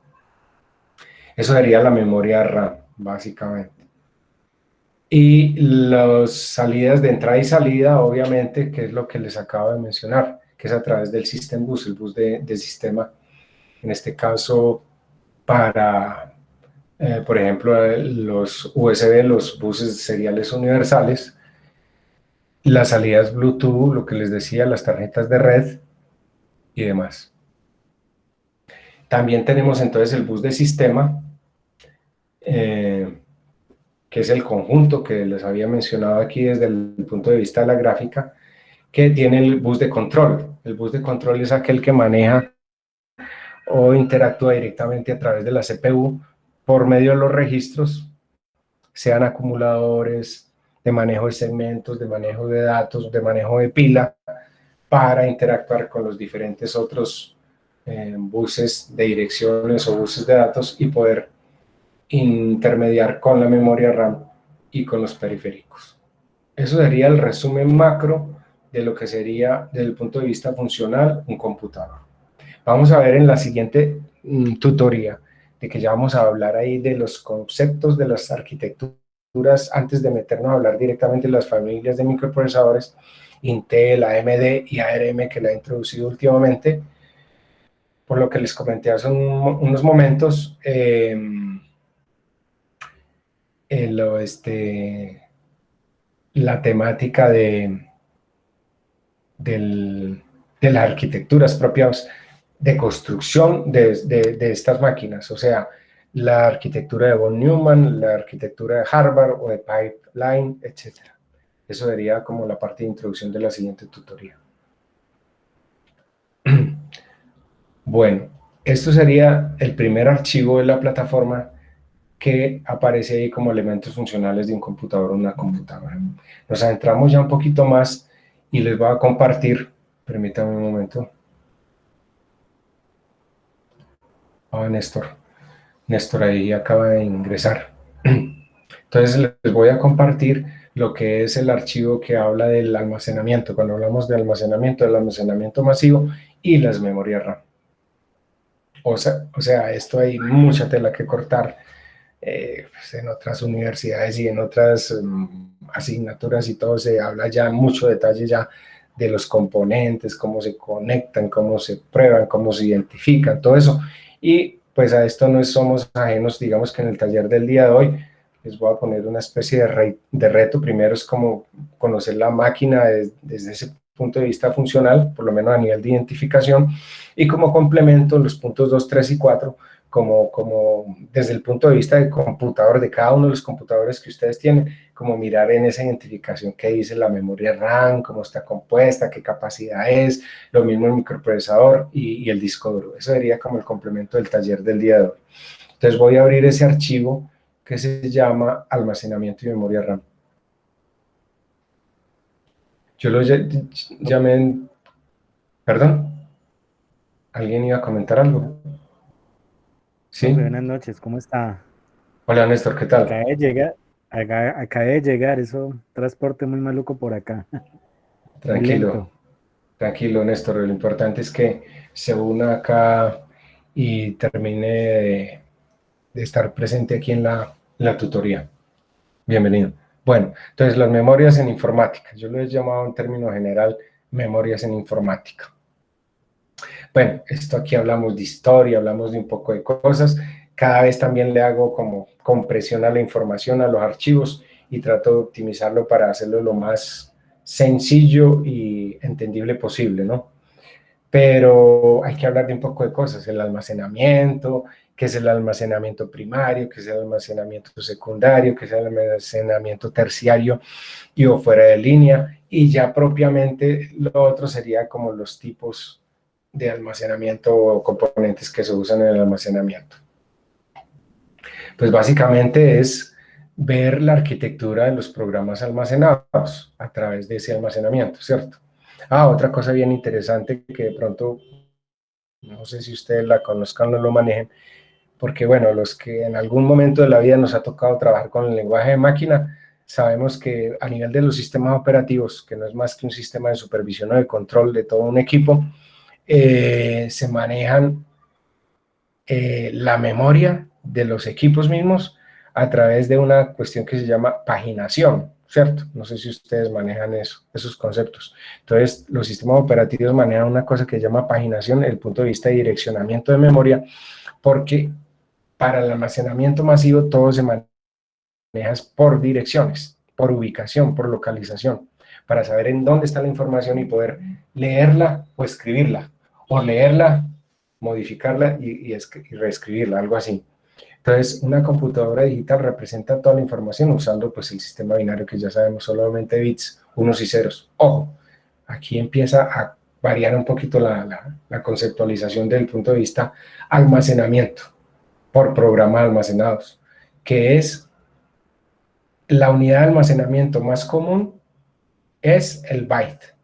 Eso sería la memoria RAM, básicamente. Y las salidas de entrada y salida, obviamente, que es lo que les acabo de mencionar, que es a través del System Bus, el bus de sistema, en este caso para, por ejemplo, los USB, los buses seriales universales, las salidas Bluetooth, lo que les decía, las tarjetas de red y demás. También tenemos entonces el bus de sistema, que es el conjunto que les había mencionado aquí desde el punto de vista de la gráfica, que tiene el bus de control. El bus de control es aquel que maneja o interactúa directamente a través de la CPU por medio de los registros, sean acumuladores, de manejo de segmentos, de manejo de datos, de manejo de pila, para interactuar con los diferentes otros buses de direcciones o buses de datos y poder intermediar con la memoria RAM y con los periféricos. Eso sería el resumen macro de lo que sería, desde el punto de vista funcional, un computador. Vamos a ver en la siguiente tutoría, de que ya vamos a hablar ahí de los conceptos de las arquitecturas, antes de meternos a hablar directamente de las familias de microprocesadores, Intel, AMD y ARM, que la he introducido últimamente. Por lo que les comenté hace unos momentos, la temática de las arquitecturas propias de construcción de estas máquinas, o sea, la arquitectura de von Neumann, la arquitectura de Harvard o de Pipeline, etc. Eso sería como la parte de introducción de la siguiente tutoría. Bueno, esto sería el primer archivo de la plataforma que aparece ahí como elementos funcionales de un computador o una computadora. Nos adentramos ya un poquito más y les voy a compartir, permítanme un momento. Néstor ahí acaba de ingresar. Entonces les voy a compartir lo que es el archivo que habla del almacenamiento, cuando hablamos de almacenamiento, del almacenamiento masivo y las memorias RAM. O sea, esto hay mucha tela que cortar. Pues en otras universidades y en otras asignaturas y todo se habla ya mucho detalle ya de los componentes, cómo se conectan, cómo se prueban, cómo se identifican, todo eso. Y pues a esto no somos ajenos, digamos que en el taller del día de hoy les voy a poner una especie de reto. Primero es como conocer la máquina desde ese punto de vista funcional, por lo menos a nivel de identificación, y como complemento los puntos 2, 3 y 4, como desde el punto de vista del computador, de cada uno de los computadores que ustedes tienen, como mirar en esa identificación qué dice la memoria RAM, cómo está compuesta, qué capacidad es, lo mismo el microprocesador y el disco duro. Eso sería como el complemento del taller del día de hoy. Entonces voy a abrir ese archivo que se llama almacenamiento y memoria RAM. Yo lo llamé, perdón, ¿alguien iba a comentar algo? Sí. Buenas noches, ¿cómo está? Hola Néstor, ¿qué tal? Acabé de llegar, eso, transporte muy maluco por acá. Tranquilo, tranquilo Néstor, lo importante es que se una acá y termine de estar presente aquí en la tutoría. Bienvenido. Bueno, entonces las memorias en informática, yo lo he llamado en término general memorias en informática. Bueno, esto aquí hablamos de historia, hablamos de un poco de cosas, cada vez también le hago como compresión a la información, a los archivos, y trato de optimizarlo para hacerlo lo más sencillo y entendible posible, ¿no? Pero hay que hablar de un poco de cosas, el almacenamiento, qué es el almacenamiento primario, qué es el almacenamiento secundario, qué es el almacenamiento terciario y o fuera de línea, y ya propiamente lo otro sería como los tipos de almacenamiento o componentes que se usan en el almacenamiento. Pues básicamente es ver la arquitectura de los programas almacenados a través de ese almacenamiento, ¿cierto? Otra cosa bien interesante que de pronto, no sé si ustedes la conozcan o lo manejen, porque bueno, los que en algún momento de la vida nos ha tocado trabajar con el lenguaje de máquina, sabemos que a nivel de los sistemas operativos, que no es más que un sistema de supervisión o de control de todo un equipo, se manejan la memoria de los equipos mismos a través de una cuestión que se llama paginación, ¿cierto? No sé si ustedes manejan esos conceptos. Entonces, los sistemas operativos manejan una cosa que se llama paginación desde el punto de vista de direccionamiento de memoria, porque para el almacenamiento masivo todo se maneja por direcciones, por ubicación, por localización, para saber en dónde está la información y poder leerla o escribirla, o leerla, modificarla y reescribirla, algo así. Entonces, una computadora digital representa toda la información usando pues el sistema binario que ya sabemos, solamente bits, unos y ceros. Ojo, aquí empieza a variar un poquito la conceptualización desde el punto de vista almacenamiento por programas almacenados, que es la unidad de almacenamiento más común es el byte.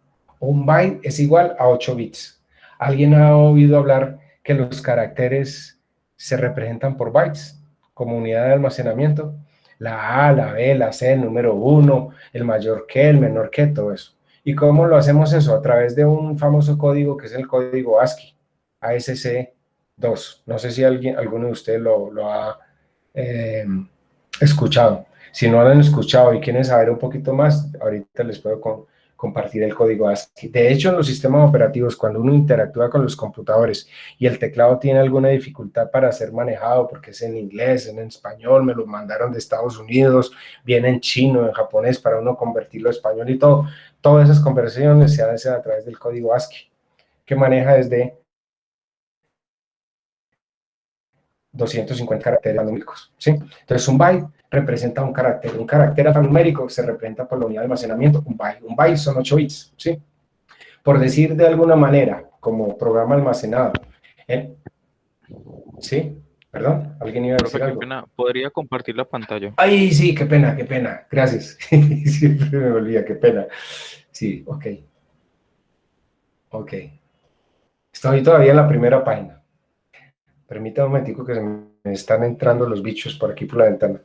Un byte es igual a 8 bits. ¿Alguien ha oído hablar que los caracteres se representan por bytes como unidad de almacenamiento? La A, la B, la C, el número 1, el mayor que, el menor que, todo eso. ¿Y cómo lo hacemos eso? A través de un famoso código que es el código ASCII, ASC2. No sé si alguno de ustedes lo ha eh, escuchado. Si no lo han escuchado y quieren saber un poquito más, ahorita les puedo compartir el código ASCII. De hecho, en los sistemas operativos, cuando uno interactúa con los computadores y el teclado tiene alguna dificultad para ser manejado, porque es en inglés, en español, me lo mandaron de Estados Unidos, viene en chino, en japonés, para uno convertirlo a español y todo, todas esas conversaciones se hacen a través del código ASCII, que maneja desde 250 caracteres alfanuméricos, ¿sí? Entonces, un byte representa un carácter alfanumérico se representa por la unidad de almacenamiento, un byte son 8 bits, ¿sí? Por decir de alguna manera, como programa almacenado, ¿eh? ¿Sí? Perdón, ¿alguien iba a decir Profe, qué algo? pena. ¿Podría compartir la pantalla? Ay, sí, qué pena, gracias. Siempre me olvida, qué pena. Sí, ok. Estoy todavía en la primera página. Permítame un momentico que se me están entrando los bichos por aquí por la ventana.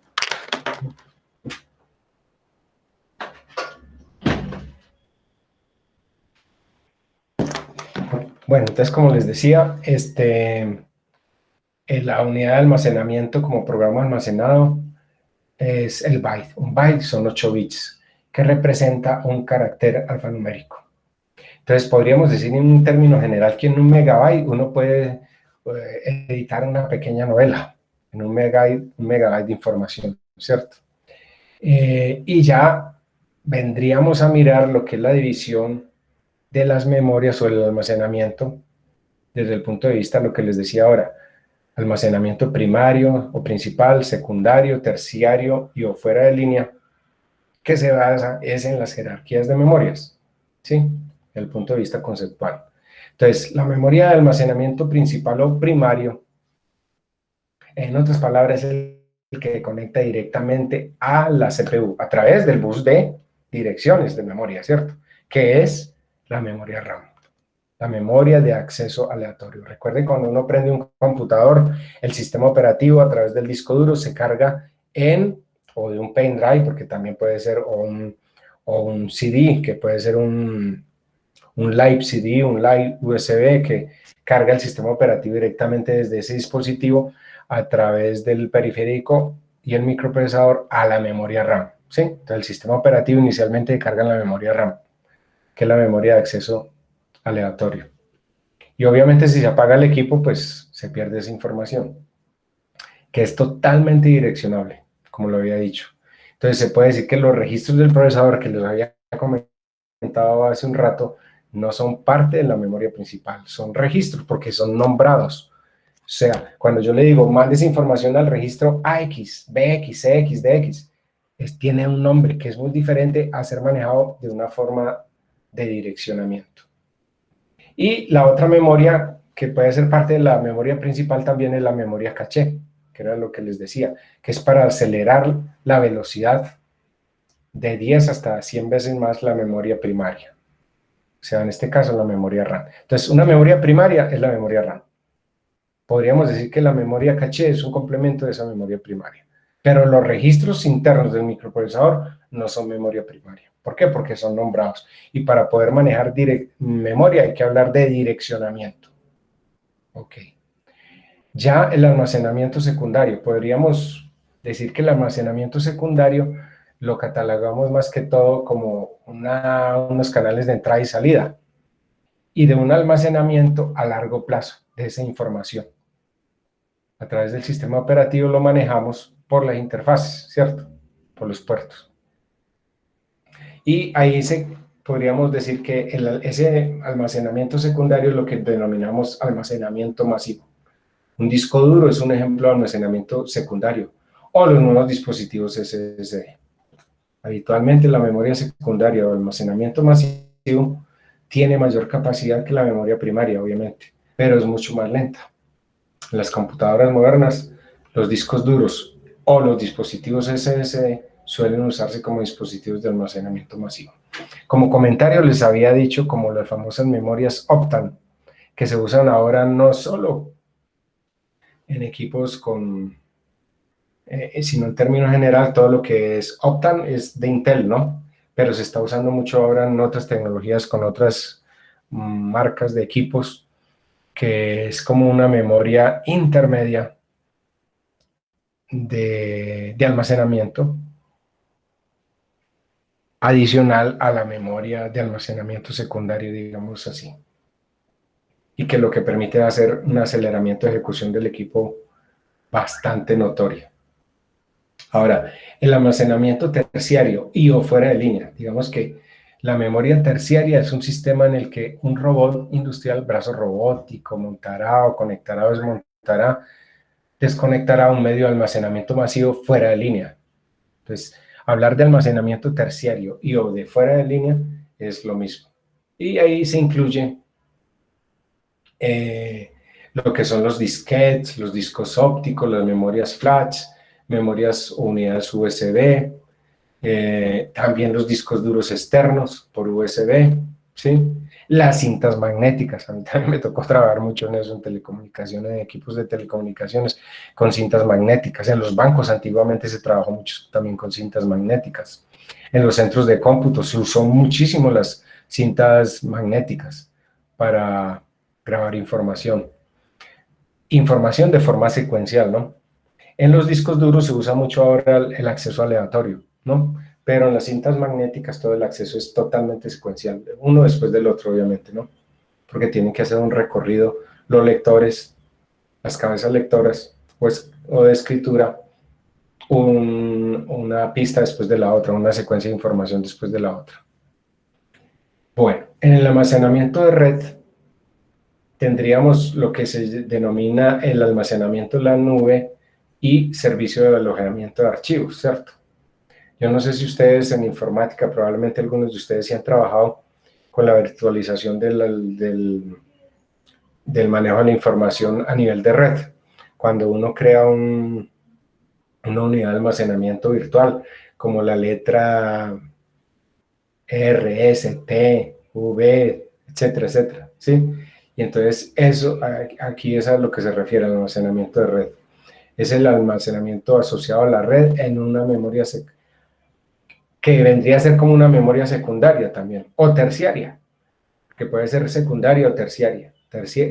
Bueno, entonces como les decía, la unidad de almacenamiento como programa almacenado es el byte. Un byte son 8 bits, que representa un carácter alfanumérico. Entonces podríamos decir en un término general que en un megabyte uno puede editar una pequeña novela, en un megabyte de información, ¿cierto? Y ya vendríamos a mirar lo que es la división de las memorias o el almacenamiento desde el punto de vista de lo que les decía ahora, almacenamiento primario o principal, secundario, terciario y o fuera de línea, que se basa es en las jerarquías de memorias, ¿sí? Desde el punto de vista conceptual. Entonces, la memoria de almacenamiento principal o primario, en otras palabras, es el que conecta directamente a la CPU a través del bus de direcciones de memoria, ¿cierto? Que es la memoria RAM, la memoria de acceso aleatorio. Recuerden, cuando uno prende un computador, el sistema operativo a través del disco duro se carga o de un pendrive, porque también puede ser, o un CD, que puede ser un live CD, un live USB, que carga el sistema operativo directamente desde ese dispositivo a través del periférico y el microprocesador a la memoria RAM, ¿sí? Entonces, el sistema operativo inicialmente carga en la memoria RAM, que es la memoria de acceso aleatorio. Y obviamente si se apaga el equipo, pues se pierde esa información, que es totalmente direccionable, como lo había dicho. Entonces se puede decir que los registros del procesador que les había comentado hace un rato no son parte de la memoria principal, son registros porque son nombrados. O sea, cuando yo le digo, mandes información al registro AX, BX, CX, DX, tiene un nombre que es muy diferente a ser manejado de una forma de direccionamiento. Y la otra memoria que puede ser parte de la memoria principal también es la memoria caché, que era lo que les decía, que es para acelerar la velocidad de 10 hasta 100 veces más la memoria primaria. O sea, en este caso la memoria RAM. Entonces, una memoria primaria es la memoria RAM. Podríamos decir que la memoria caché es un complemento de esa memoria primaria. Pero los registros internos del microprocesador no son memoria primaria. ¿Por qué? Porque son nombrados. Y para poder manejar memoria hay que hablar de direccionamiento. Ok. Ya el almacenamiento secundario. Podríamos decir que el almacenamiento secundario lo catalogamos más que todo como unos canales de entrada y salida. Y de un almacenamiento a largo plazo de esa información. A través del sistema operativo lo manejamos por las interfaces, ¿cierto? Por los puertos. Y ahí podríamos decir que ese almacenamiento secundario es lo que denominamos almacenamiento masivo. Un disco duro es un ejemplo de almacenamiento secundario, o los nuevos dispositivos SSD. Habitualmente la memoria secundaria o almacenamiento masivo tiene mayor capacidad que la memoria primaria, obviamente, pero es mucho más lenta. En las computadoras modernas, los discos duros o los dispositivos SSD suelen usarse como dispositivos de almacenamiento masivo. Como comentario les había dicho como las famosas memorias Optane, que se usan ahora no solo en equipos sino en términos general todo lo que es Optane es de Intel, ¿no? pero se está usando mucho ahora en otras tecnologías con otras marcas de equipos, que es como una memoria intermedia de almacenamiento adicional a la memoria de almacenamiento secundario, digamos así, y que lo que permite hacer un aceleramiento de ejecución del equipo bastante notorio. Ahora, el almacenamiento terciario y o fuera de línea, digamos que la memoria terciaria es un sistema en el que un robot industrial, brazo robótico, montará o conectará o desmontará, desconectará un medio de almacenamiento masivo fuera de línea. Entonces, hablar de almacenamiento terciario y o de fuera de línea es lo mismo. Y ahí se incluye lo que son los disquetes, los discos ópticos, las memorias flash, memorias o unidades USB, también los discos duros externos por USB, ¿sí? Las cintas magnéticas, a mí también me tocó trabajar mucho en eso, en telecomunicaciones, en equipos de telecomunicaciones, con cintas magnéticas. En los bancos antiguamente se trabajó mucho también con cintas magnéticas. En los centros de cómputo se usó muchísimo las cintas magnéticas para grabar información. Información de forma secuencial, ¿no? En los discos duros se usa mucho ahora el acceso aleatorio, ¿no? Pero en las cintas magnéticas todo el acceso es totalmente secuencial, uno después del otro, obviamente, ¿no? Porque tienen que hacer un recorrido los lectores, las cabezas lectoras, pues, o de escritura, una pista después de la otra, una secuencia de información después de la otra. Bueno, en el almacenamiento de red tendríamos lo que se denomina el almacenamiento en la nube y servicio de alojamiento de archivos, ¿cierto? Yo no sé si ustedes en informática, probablemente algunos de ustedes sí han trabajado con la virtualización del manejo de la información a nivel de red. Cuando uno crea una unidad de almacenamiento virtual, como la letra R, S, T, V, etcétera, etcétera, ¿sí? Y entonces eso, aquí es a lo que se refiere al almacenamiento de red. Es el almacenamiento asociado a la red en una memoria que vendría a ser como una memoria secundaria también, o terciaria, que puede ser secundaria o terciaria.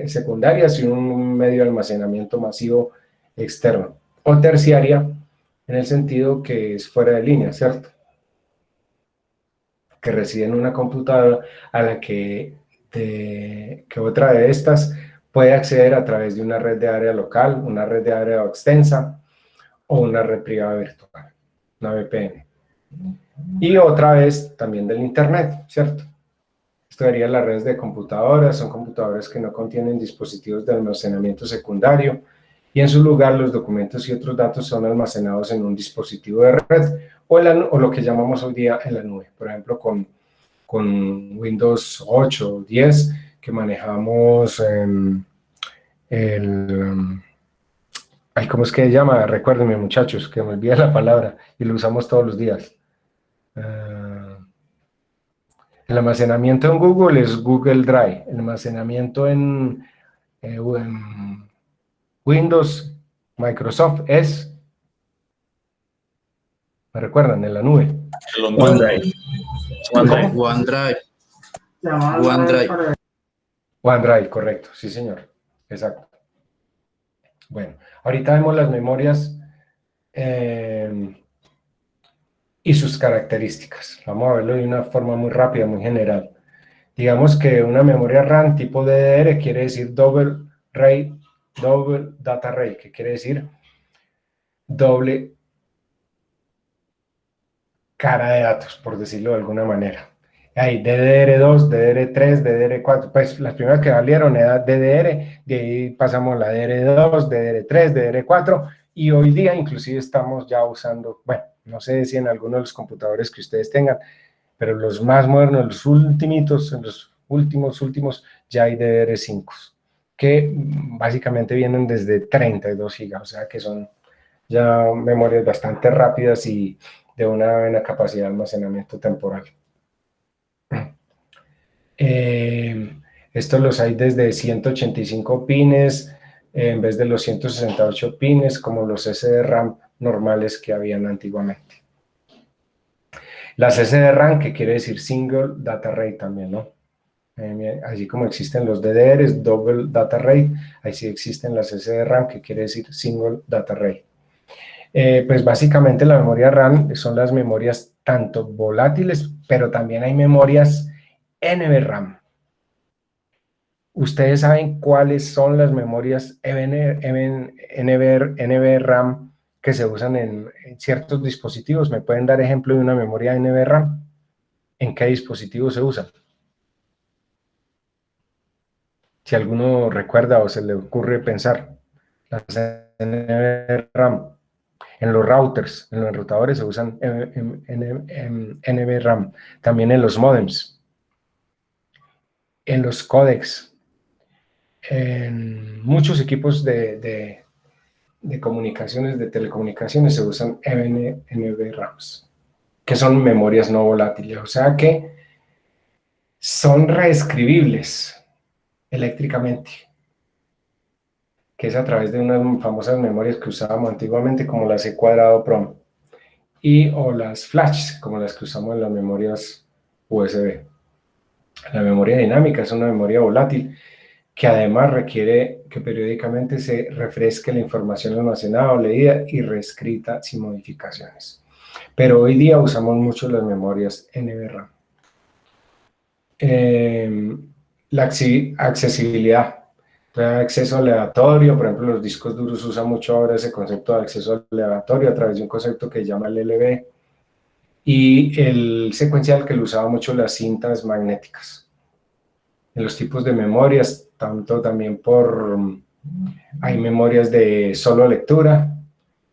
Secundaria si un medio de almacenamiento masivo externo, o terciaria en el sentido que es fuera de línea, ¿cierto? Que reside en una computadora a la que otra de estas puede acceder a través de una red de área local, una red de área extensa o una red privada virtual, una VPN. Y otra vez también del Internet, ¿cierto? Esto sería las redes de computadoras, son computadoras que no contienen dispositivos de almacenamiento secundario y en su lugar los documentos y otros datos son almacenados en un dispositivo de red o lo que llamamos hoy día en la nube. Por ejemplo, con Windows 8 o 10 que manejamos ¿cómo es que se llama? Recuérdenme, muchachos, que me olvida la palabra y lo usamos todos los días. El almacenamiento en Google es Google Drive. El almacenamiento en Windows, Microsoft es, ¿me recuerdan? En la nube. OneDrive. ¿Cómo? OneDrive. OneDrive. OneDrive, correcto, sí señor, exacto. Bueno, ahorita vemos las memorias y sus características. Vamos a verlo de una forma muy rápida, muy general. Digamos que una memoria RAM tipo DDR quiere decir Double Data Array, que quiere decir doble cara de datos, por decirlo de alguna manera. Hay DDR2, DDR3, DDR4, pues las primeras que valieron era DDR, de ahí pasamos a la DDR2, DDR3, DDR4, y hoy día inclusive estamos ya usando, bueno, no sé si en alguno de los computadores que ustedes tengan, pero los más modernos, los ultimitos, en los últimos, ya hay DDR5, que básicamente vienen desde 32 GB, o sea que son ya memorias bastante rápidas y de una buena capacidad de almacenamiento temporal. Estos los hay desde 185 pines en vez de los 168 pines como los SDRAM normales que habían antiguamente. Las SDRAM, que quiere decir Single Data Rate también, ¿no? Así como existen los DDRs, Double Data Rate, ahí sí existen las SDRAM, que quiere decir Single Data Rate. Pues básicamente la memoria RAM son las memorias tanto volátiles, pero también hay memorias NVRAM. ¿Ustedes saben cuáles son las memorias NVRAM que se usan en ciertos dispositivos? ¿Me pueden dar ejemplo de una memoria NVRAM? ¿En qué dispositivo se usa? Si alguno recuerda o se le ocurre pensar, las NVRAM. En los routers, en los enrutadores se usan NVRAM, también en los modems, en los códecs, en muchos equipos de comunicaciones, de telecomunicaciones se usan NVRAMs, que son memorias no volátiles, o sea que son reescribibles eléctricamente, que es a través de unas famosas memorias que usábamos antiguamente como la C cuadrado PROM o las flash, como las que usamos en las memorias USB. La memoria dinámica es una memoria volátil que además requiere que periódicamente se refresque la información almacenada o leída y reescrita sin modificaciones. Pero hoy día usamos mucho las memorias NVRAM. La accesibilidad. Acceso aleatorio, por ejemplo, los discos duros usan mucho ahora ese concepto de acceso aleatorio a través de un concepto que se llama el LB, y el secuencial, que lo usaba mucho las cintas magnéticas. En los tipos de memorias, tanto también hay memorias de solo lectura,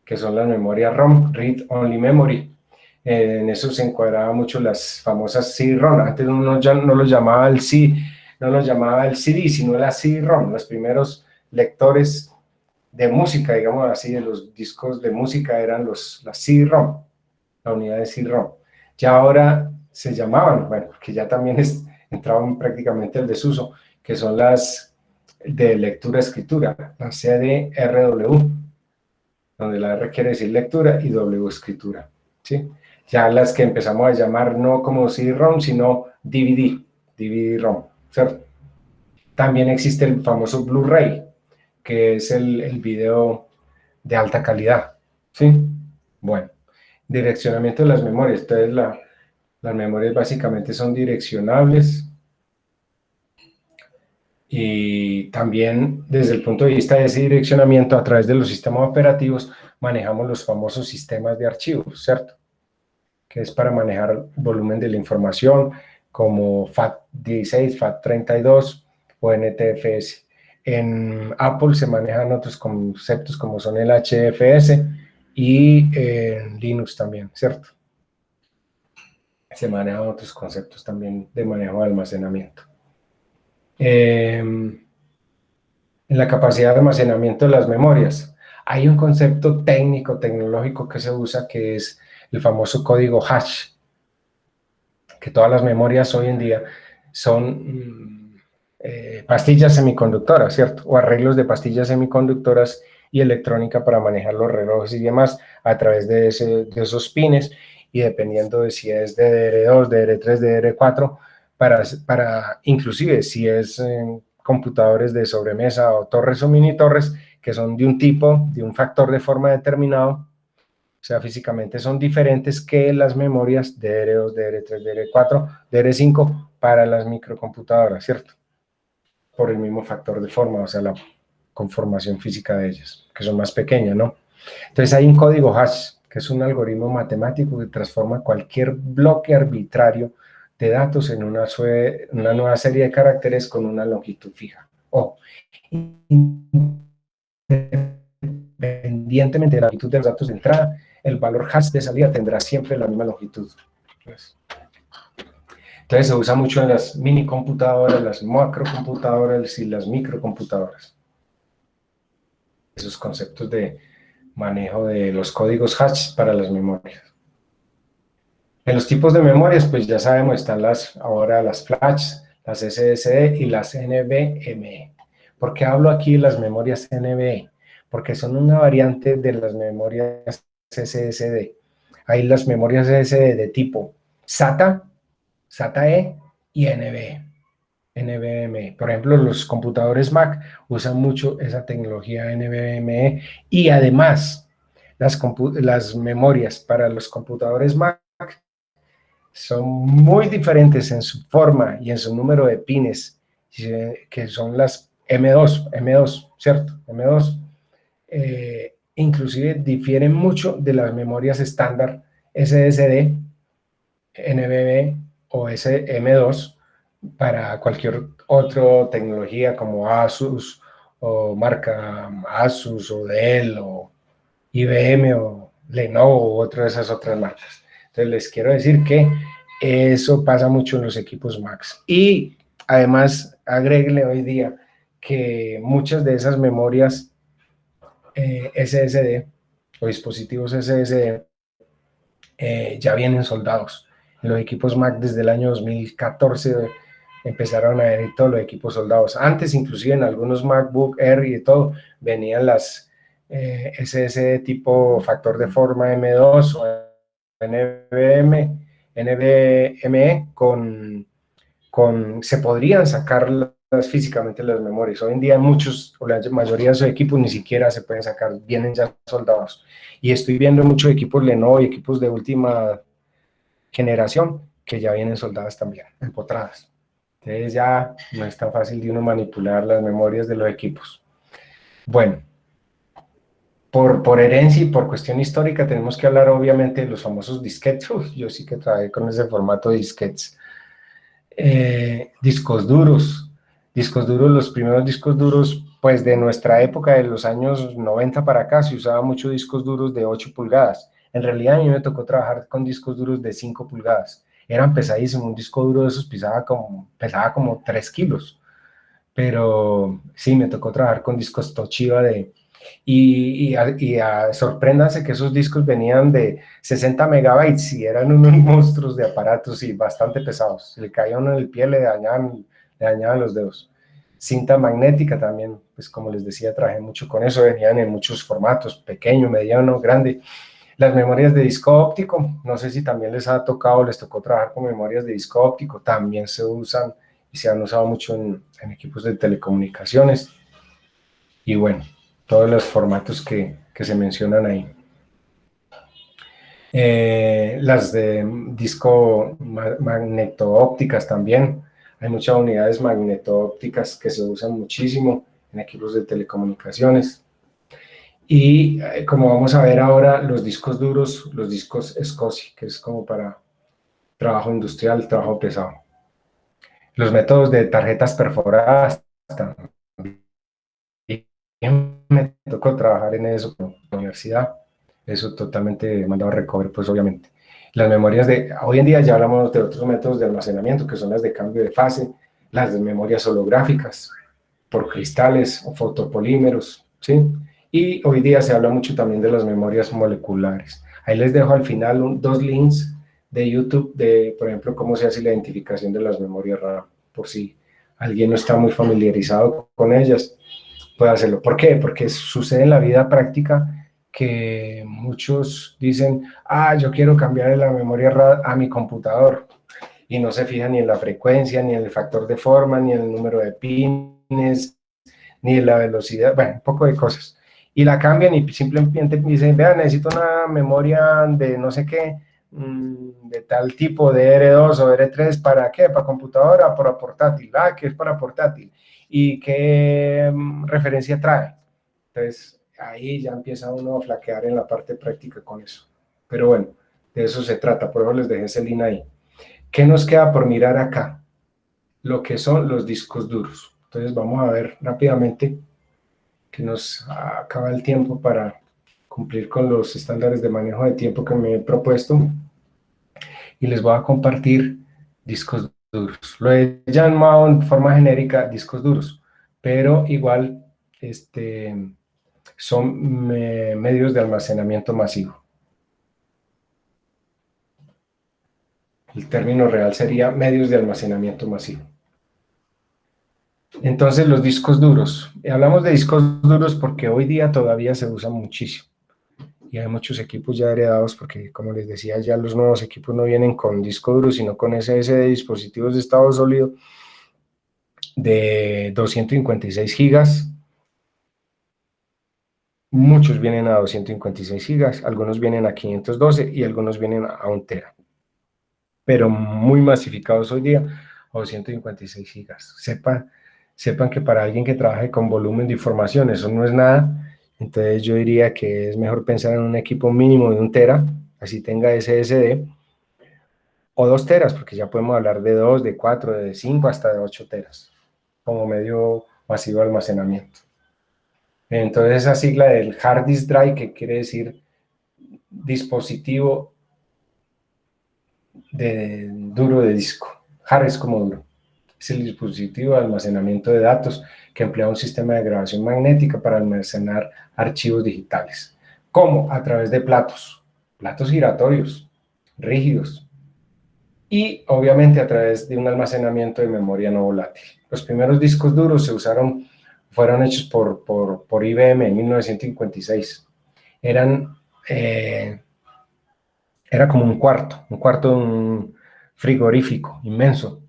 que son las memorias ROM, Read Only Memory. En eso se encuadraba mucho las famosas CD-ROM. Antes uno ya no lo llamaba el CD, no lo llamaba el CD, sino la CD-ROM, los primeros lectores de música, digamos así, de los discos de música eran las CD-ROM, la unidad de CD-ROM. Ya ahora se llamaban, bueno, que ya también entraban prácticamente el desuso, que son las de lectura-escritura, la CD-RW, donde la R quiere decir lectura y W escritura, ¿sí? Ya las que empezamos a llamar no como CD-ROM, sino DVD-ROM, ¿cierto? También existe el famoso Blu-ray, que es el video de alta calidad, ¿sí? Bueno, direccionamiento de las memorias. Entonces, las memorias básicamente son direccionables, y también desde el punto de vista de ese direccionamiento, a través de los sistemas operativos, manejamos los famosos sistemas de archivos, ¿cierto? Que es para manejar volumen de la información, como FAT16, FAT32 o NTFS. En Apple se manejan otros conceptos como son el HFS, y en Linux también, ¿cierto? Se manejan otros conceptos también de manejo de almacenamiento. En la capacidad de almacenamiento de las memorias, hay un concepto técnico, tecnológico que se usa, que es el famoso código hash, que todas las memorias hoy en día son pastillas semiconductoras, ¿cierto? O arreglos de pastillas semiconductoras y electrónica para manejar los relojes y demás a través de esos pines, y dependiendo de si es DDR2, DDR3, DDR4, para inclusive si es computadores de sobremesa o torres o mini torres, que son de un tipo, de un factor de forma determinado, o sea, físicamente son diferentes que las memorias DDR2, DDR3, DDR4, DDR5 para las microcomputadoras, ¿cierto? Por el mismo factor de forma, o sea, la conformación física de ellas, que son más pequeñas, ¿no? Entonces hay un código hash, que es un algoritmo matemático que transforma cualquier bloque arbitrario de datos en una nueva serie de caracteres con una longitud fija. O, independientemente de la longitud de los datos de entrada, el valor hash de salida tendrá siempre la misma longitud. Entonces se usa mucho en las mini computadoras, las macrocomputadoras y las microcomputadoras. Esos conceptos de manejo de los códigos hash para las memorias. En los tipos de memorias, pues ya sabemos, están ahora las flash, las SSD y las NVMe. ¿Por qué hablo aquí de las memorias NVMe? Porque son una variante de las memorias SSD. Hay las memorias SSD de tipo SATA, SATA-E y NVMe. Por ejemplo, los computadores Mac usan mucho esa tecnología NVMe y además las memorias para los computadores Mac son muy diferentes en su forma y en su número de pines, que son las M2, ¿cierto? M2. Inclusive difieren mucho de las memorias estándar SSD, NVMe o M2 para cualquier otra tecnología como Asus o marca Asus o Dell o IBM o Lenovo u otra de esas otras marcas. Entonces les quiero decir que eso pasa mucho en los equipos Macs. Y además agréguele hoy día que muchas de esas memorias SSD o dispositivos SSD ya vienen soldados. Los equipos Mac desde el año 2014 empezaron a venir todos los equipos soldados. Antes, inclusive en algunos MacBook Air y todo, venían las SSD tipo factor de forma M2 o NVMe se podrían sacar físicamente las memorias. Hoy en día muchos, o la mayoría de esos equipos ni siquiera se pueden sacar, vienen ya soldados. Y estoy viendo muchos equipos Lenovo y equipos de última generación que ya vienen soldadas también, empotradas. Entonces ya no es tan fácil de uno manipular las memorias de los equipos. Bueno, por herencia y por cuestión histórica tenemos que hablar obviamente de los famosos disquetes. Yo sí que trabajé con ese formato de disquetes. Discos duros, los primeros discos duros, pues de nuestra época, de los años 90 para acá, se usaba mucho discos duros de 8 pulgadas. En realidad a mí me tocó trabajar con discos duros de 5 pulgadas. Eran pesadísimos, un disco duro de esos pesaba como 3 kilos. Pero sí, me tocó trabajar con discos Toshiba sorpréndase que esos discos venían de 60 megabytes y eran unos monstruos de aparatos y bastante pesados. Si le caía uno en el pie, le dañaban los dedos. Cinta magnética también, pues como les decía, trabajé mucho con eso, venían en muchos formatos, pequeño, mediano, grande. Las memorias de disco óptico, no sé si también les tocó trabajar con memorias de disco óptico, también se usan y se han usado mucho en equipos de telecomunicaciones. Y bueno, todos los formatos que se mencionan ahí. Las de disco magneto-ópticas también. Hay muchas unidades magneto-ópticas que se usan muchísimo en equipos de telecomunicaciones. Y como vamos a ver ahora, los discos duros, los discos SCSI, que es como para trabajo industrial, trabajo pesado. Los métodos de tarjetas perforadas también. Me tocó trabajar en eso en la universidad, eso totalmente mandado a recoger, pues obviamente. Las memorias hoy en día ya hablamos de otros métodos de almacenamiento, que son las de cambio de fase, las de memorias holográficas, por cristales o fotopolímeros, ¿sí? Y hoy día se habla mucho también de las memorias moleculares. Ahí les dejo al final 2 links de YouTube de, por ejemplo, cómo se hace la identificación de las memorias RAM, por si alguien no está muy familiarizado con ellas, puede hacerlo. ¿Por qué? Porque sucede en la vida práctica que muchos dicen, yo quiero cambiar la memoria RAM a mi computador, y no se fijan ni en la frecuencia, ni en el factor de forma, ni en el número de pines, ni en la velocidad, bueno, un poco de cosas. Y la cambian y simplemente dicen, vean, necesito una memoria de no sé qué, de tal tipo, de R2 o R3, ¿para qué? ¿Para computadora o para portátil? ¿Qué es para portátil? ¿Y qué referencia trae? Entonces, ahí ya empieza uno a flaquear en la parte práctica con eso. Pero bueno, de eso se trata, por eso les dejé ese link ahí. ¿Qué nos queda por mirar acá? Lo que son los discos duros. Entonces vamos a ver rápidamente que nos acaba el tiempo para cumplir con los estándares de manejo de tiempo que me he propuesto. Y les voy a compartir discos duros. Lo he llamado en forma genérica discos duros, pero igual son medios de almacenamiento masivo. El término real sería medios de almacenamiento masivo. Entonces, los discos duros. Hablamos de discos duros porque hoy día todavía se usan muchísimo. y hay muchos equipos ya heredados porque, como les decía, ya los nuevos equipos no vienen con disco duro, sino con SSD, dispositivos de estado sólido de 256 gigas. Muchos vienen a 256 gigas, algunos vienen a 512 y algunos vienen a 1 tera. Pero muy masificados hoy día a 256 gigas. Sepan que para alguien que trabaje con volumen de información eso no es nada. Entonces yo diría que es mejor pensar en un equipo mínimo de 1 tera, así tenga SSD, o 2 teras, porque ya podemos hablar de 2, de 4, de 5, hasta de 8 teras, como medio masivo de almacenamiento. Entonces esa sigla del hard disk drive, que quiere decir dispositivo duro de disco. Hard es como duro. Es el dispositivo de almacenamiento de datos que emplea un sistema de grabación magnética para almacenar archivos digitales. ¿Cómo? A través de platos giratorios, rígidos, y obviamente a través de un almacenamiento de memoria no volátil. Los primeros discos duros fueron hechos por IBM en 1956. Era como un cuarto de un frigorífico inmenso,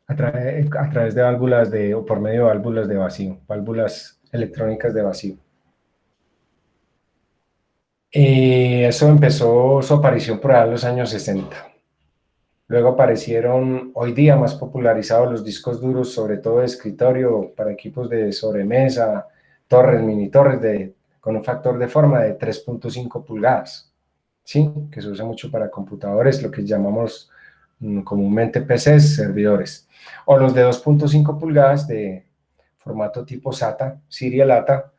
a través de válvulas o por medio de válvulas de vacío, válvulas electrónicas de vacío. Eso empezó su aparición por allá en los años 60. Luego aparecieron hoy día más popularizados los discos duros, sobre todo de escritorio, para equipos de sobremesa, mini torres con un factor de forma de 3.5 pulgadas, ¿sí? Que se usa mucho para computadores, lo que llamamos comúnmente PCs, servidores. O los de 2.5 pulgadas de formato tipo SATA, Serial ATA,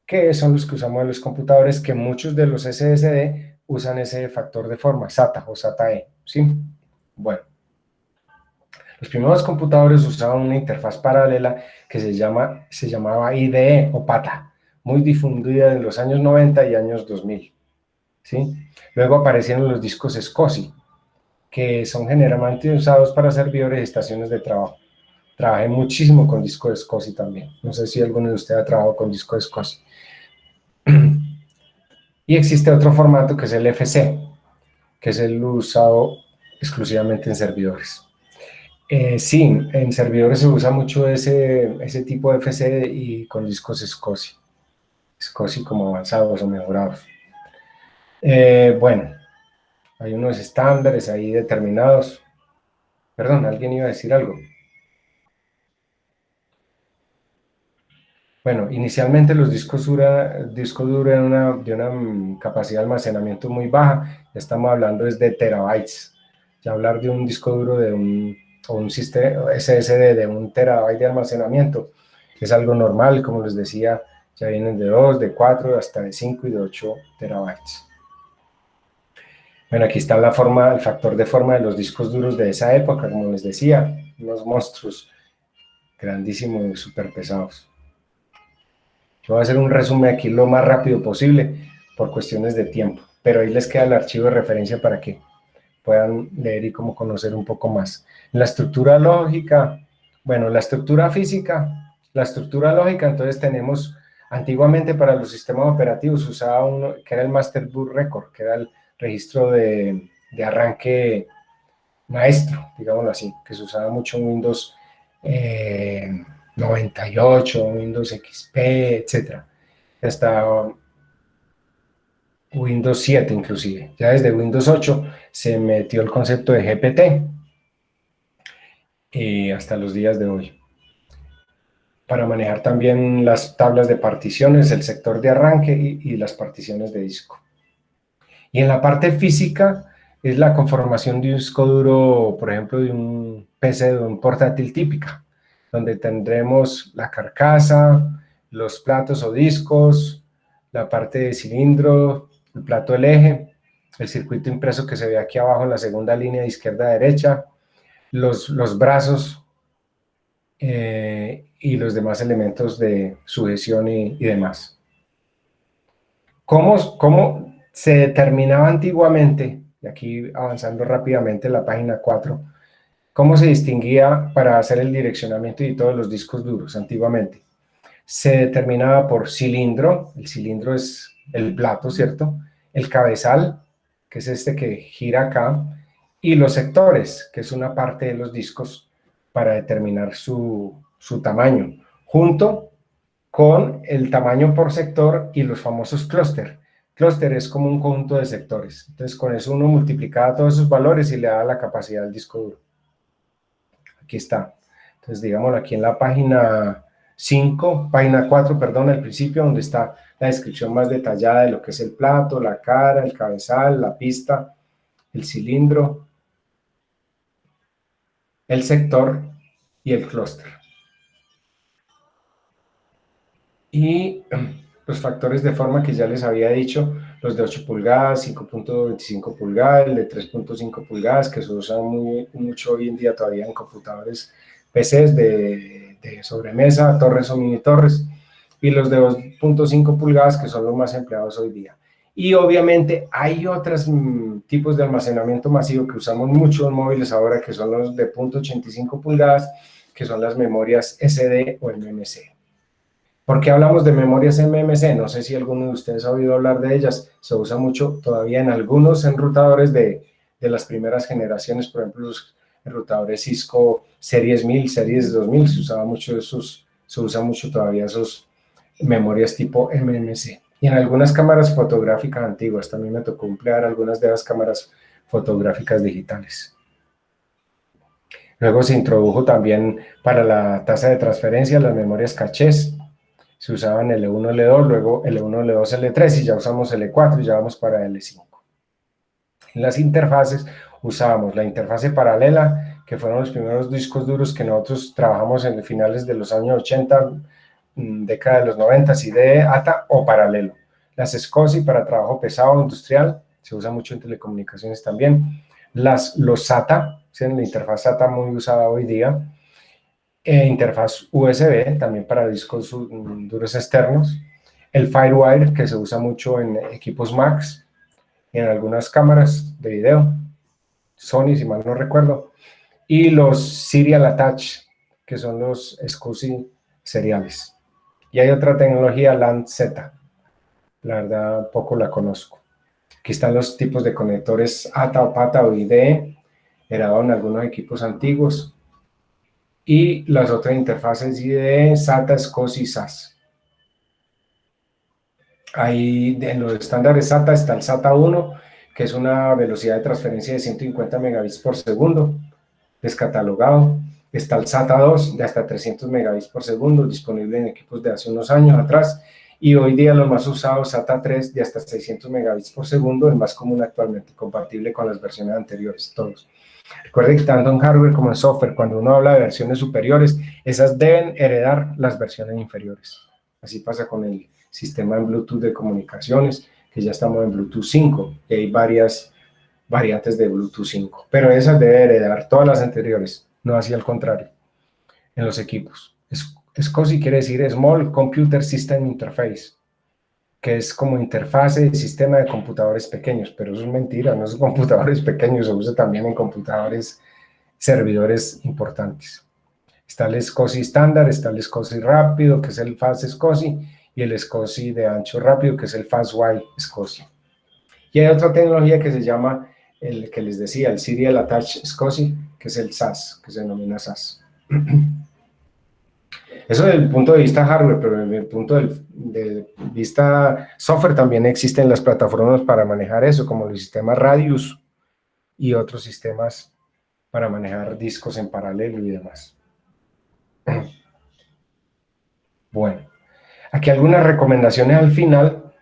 que son los que usamos en los computadores, que muchos de los SSD usan ese factor de forma, SATA o SATA-E, ¿sí? Bueno, los primeros computadores usaban una interfaz paralela que se llamaba IDE o PATA, muy difundida en los años 90 y años 2000, ¿sí? Luego aparecieron los discos SCSI, que son generalmente usados para servidores y estaciones de trabajo. Trabajé muchísimo con disco SCSI también. No sé si alguno de ustedes ha trabajado con disco SCSI. Y existe otro formato que es el FC, que es el usado exclusivamente en servidores. Sí, en servidores se usa mucho ese tipo de FC y con discos SCSI como avanzados o mejorados. Bueno, hay unos estándares ahí determinados. Perdón, ¿alguien iba a decir algo? Bueno, inicialmente los discos duros eran de una capacidad de almacenamiento muy baja. Ya estamos hablando de terabytes. Ya hablar de un disco duro o un sistema SSD de 1 terabyte de almacenamiento es algo normal. Como les decía, ya vienen de 2, de 4, hasta de 5 y de 8 terabytes. Bueno, aquí está el factor de forma de los discos duros de esa época, como les decía, unos monstruos grandísimos y súper pesados. Yo voy a hacer un resumen aquí lo más rápido posible por cuestiones de tiempo, pero ahí les queda el archivo de referencia para que puedan leer y como conocer un poco más. La estructura lógica, bueno, la estructura física, la estructura lógica, entonces tenemos, antiguamente para los sistemas operativos usaba uno que era el Master Boot Record, que era el registro de arranque maestro, digámoslo así, que se usaba mucho en Windows 98, Windows XP, etc. Hasta Windows 7 inclusive. Ya desde Windows 8 se metió el concepto de GPT hasta los días de hoy. Para manejar también las tablas de particiones, el sector de arranque y las particiones de disco. Y en la parte física es la conformación de un disco duro, por ejemplo, de un PC, de un portátil típica, donde tendremos la carcasa, los platos o discos, la parte de cilindro, el plato del eje, el circuito impreso que se ve aquí abajo en la segunda línea de izquierda a derecha, los brazos y los demás elementos de sujeción y demás. ¿Cómo se determinaba antiguamente? Y aquí avanzando rápidamente en la página 4, ¿cómo se distinguía para hacer el direccionamiento de todos los discos duros antiguamente? Se determinaba por cilindro, el cilindro es el plato, ¿cierto? el cabezal, que es este que gira acá, y los sectores, que es una parte de los discos para determinar su tamaño, junto con el tamaño por sector y los famosos clúster. Clúster es como un conjunto de sectores. Entonces, con eso uno multiplicaba todos esos valores y le da la capacidad del disco duro. Aquí está. Entonces, digámoslo aquí en la página 5, página 4, perdón, al principio, donde está la descripción más detallada de lo que es el plato, la cara, el cabezal, la pista, el cilindro, el sector y el clúster. Y los factores de forma que ya les había dicho, los de 8 pulgadas, 5.25 pulgadas, el de 3.5 pulgadas, que se usan mucho hoy en día todavía en computadores PCs de sobremesa, torres o mini torres, y los de 2.5 pulgadas, que son los más empleados hoy día. Y obviamente hay otros tipos de almacenamiento masivo que usamos mucho en móviles ahora, que son los de 0.85 pulgadas, que son las memorias SD o MMC. ¿Por qué hablamos de memorias MMC? No sé si alguno de ustedes ha oído hablar de ellas. Se usa mucho todavía en algunos enrutadores de las primeras generaciones, por ejemplo, los enrutadores Cisco Series 1000, Series 2000, se usa mucho todavía esos memorias tipo MMC. Y en algunas cámaras fotográficas antiguas, también me tocó emplear algunas de las cámaras fotográficas digitales. Luego se introdujo también para la tasa de transferencia las memorias cachés. Se usaban L1, L2, luego L1, L2, L3 y ya usamos L4 y ya vamos para L5. En las interfaces usábamos la interfase paralela, que fueron los primeros discos duros que nosotros trabajamos en finales de los años 80, década de los 90, IDE, ATA o paralelo. Las SCSI para trabajo pesado industrial, se usa mucho en telecomunicaciones también. Los SATA, la interfaz SATA muy usada hoy día. Interfaz USB, también para discos duros externos, el FireWire, que se usa mucho en equipos Macs y en algunas cámaras de video, Sony, si mal no recuerdo, y los Serial Attach, que son los SCSI seriales. Y hay otra tecnología, LAN-Z, la verdad poco la conozco. Aquí están los tipos de conectores ATA o PATA o IDE, heredado en algunos equipos antiguos, y las otras interfaces IDE, SATA, SCSI y SAS. Ahí en los estándares SATA está el SATA 1, que es una velocidad de transferencia de 150 megabits por segundo, descatalogado. Está el SATA 2 de hasta 300 megabits por segundo, disponible en equipos de hace unos años atrás. Y hoy día los más usados, SATA 3 de hasta 600 megabits por segundo, el más común actualmente, compatible con las versiones anteriores, todos. Recuerden que tanto en hardware como en software, cuando uno habla de versiones superiores, esas deben heredar las versiones inferiores. Así pasa con el sistema en Bluetooth de comunicaciones, que ya estamos en Bluetooth 5, y hay varias variantes de Bluetooth 5, pero esas deben heredar todas las anteriores, no así al contrario, en los equipos. SCSI quiere decir Small Computer System Interface, que es como interfase de sistema de computadores pequeños, pero eso es mentira, no son computadores pequeños, se usa también en computadores, servidores importantes. Está el SCSI estándar, está el SCSI rápido, que es el Fast SCSI, y el SCSI de ancho rápido, que es el FastWide SCSI. Y hay otra tecnología que se llama, el que les decía, el Serial Attach SCSI, que es el SAS, que se denomina SAS. Eso desde el punto de vista hardware, pero desde el punto de vista software también existen las plataformas para manejar eso, como los sistemas Radius y otros sistemas para manejar discos en paralelo y demás. Bueno, aquí algunas recomendaciones al final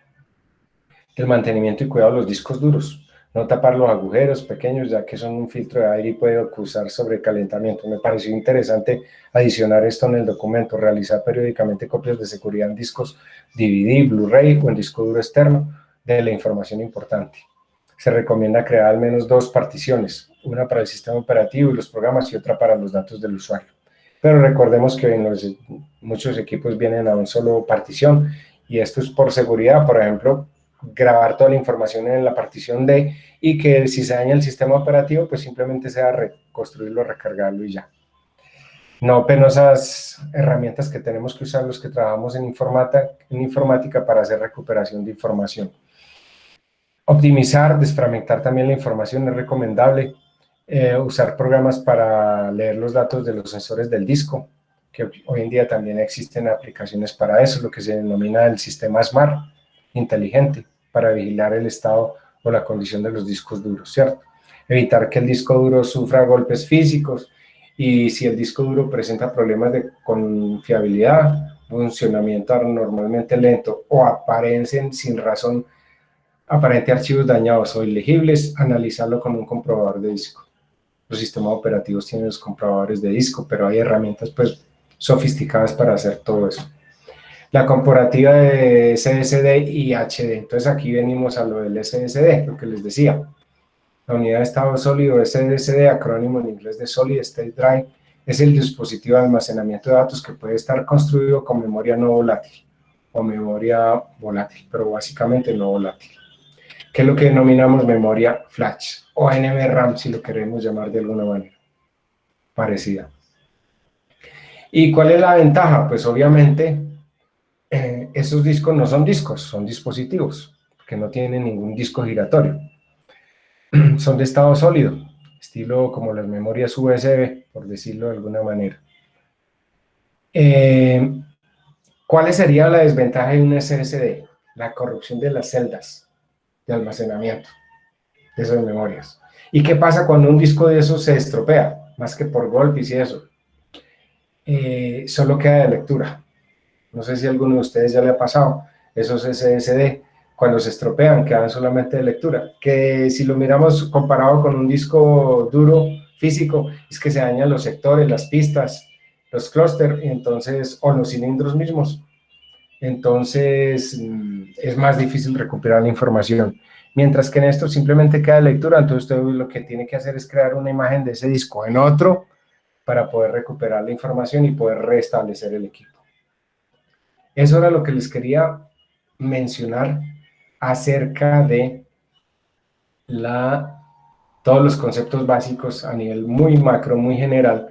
del mantenimiento y cuidado de los discos duros. No tapar los agujeros pequeños, ya que son un filtro de aire y puede causar sobrecalentamiento. Me pareció interesante adicionar esto en el documento, realizar periódicamente copias de seguridad en discos DVD, Blu-ray o en disco duro externo de la información importante. Se recomienda crear al menos 2 particiones, una para el sistema operativo y los programas y otra para los datos del usuario. Pero recordemos que en muchos equipos vienen a una solo partición y esto es por seguridad, por ejemplo, grabar toda la información en la partición D y que si se daña el sistema operativo, pues simplemente sea reconstruirlo, recargarlo y ya. No penosas herramientas que tenemos que usar los que trabajamos en informática para hacer recuperación de información. Optimizar, desfragmentar también la información es recomendable. Usar programas para leer los datos de los sensores del disco, que hoy en día también existen aplicaciones para eso, lo que se denomina el sistema SMART inteligente, para vigilar el estado o la condición de los discos duros, ¿cierto? Evitar que el disco duro sufra golpes físicos, y si el disco duro presenta problemas de confiabilidad, funcionamiento normalmente lento o aparecen sin razón aparente archivos dañados o ilegibles, analizarlo con un comprobador de disco. Los sistemas operativos tienen los comprobadores de disco, pero hay herramientas pues sofisticadas para hacer todo eso. La comparativa de SSD y HD, entonces aquí venimos a lo del SSD, lo que les decía. La unidad de estado sólido SSD, acrónimo en inglés de Solid State Drive, es el dispositivo de almacenamiento de datos que puede estar construido con memoria no volátil o memoria volátil, pero básicamente no volátil, que es lo que denominamos memoria flash o NVRAM, si lo queremos llamar de alguna manera parecida. ¿Y cuál es la ventaja? Pues obviamente esos discos no son discos, son dispositivos, que no tienen ningún disco giratorio. Son de estado sólido, estilo como las memorias USB, por decirlo de alguna manera. ¿Cuál sería la desventaja de un SSD? La corrupción de las celdas de almacenamiento de esas memorias. ¿Y qué pasa cuando un disco de esos se estropea? Más que por golpes y eso. Solo queda de lectura. No sé si a alguno de ustedes ya le ha pasado. Esos SSD, cuando se estropean, quedan solamente de lectura. Que si lo miramos comparado con un disco duro físico, es que se dañan los sectores, las pistas, los clústeres, entonces, o los cilindros mismos. Entonces, es más difícil recuperar la información. Mientras que en esto simplemente queda de lectura, entonces usted lo que tiene que hacer es crear una imagen de ese disco en otro para poder recuperar la información y poder restablecer el equipo. Eso era lo que les quería mencionar acerca de todos los conceptos básicos a nivel muy macro, muy general,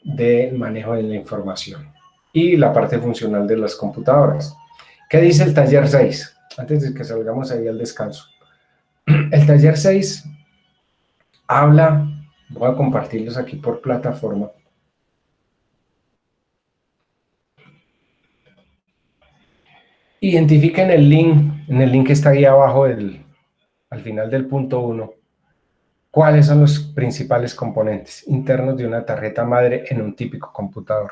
del manejo de la información y la parte funcional de las computadoras. ¿Qué dice el taller 6? Antes de que salgamos ahí al descanso. El taller 6 habla, voy a compartirlos aquí por plataforma. Identifiquen el link que está ahí abajo, al final del punto 1, cuáles son los principales componentes internos de una tarjeta madre en un típico computador.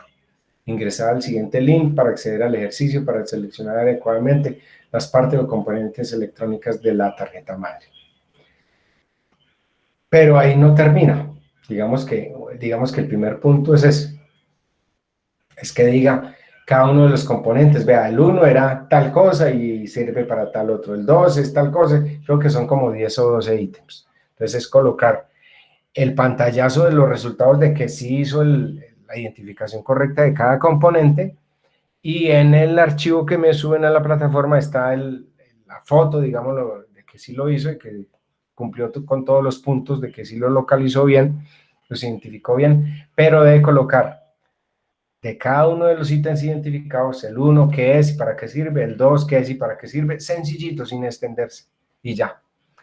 Ingresar al siguiente link para acceder al ejercicio para seleccionar adecuadamente las partes o componentes electrónicas de la tarjeta madre. Pero ahí no termina. Digamos que el primer punto es ese. Es que diga cada uno de los componentes, vea, el 1 era tal cosa y sirve para tal otro, el 2 es tal cosa, creo que son como 10 o 12 ítems. Entonces es colocar el pantallazo de los resultados de que sí hizo la identificación correcta de cada componente, y en el archivo que me suben a la plataforma está la foto, digámoslo, de que sí lo hizo y que cumplió con todos los puntos, de que sí lo localizó bien, los identificó bien, pero debe colocar de cada uno de los ítems identificados, el 1 qué es y para qué sirve, el 2 qué es y para qué sirve, sencillito, sin extenderse, y ya.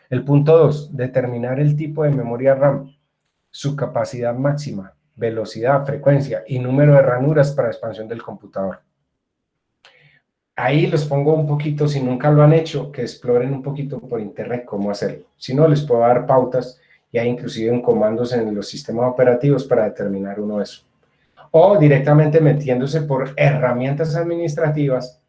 El punto 2, determinar el tipo de memoria RAM, su capacidad máxima, velocidad, frecuencia y número de ranuras para expansión del computador. Ahí los pongo un poquito, si nunca lo han hecho, que exploren un poquito por internet cómo hacerlo. Si no, les puedo dar pautas y hay inclusive en comandos en los sistemas operativos para determinar uno de eso. O directamente metiéndose por herramientas administrativas,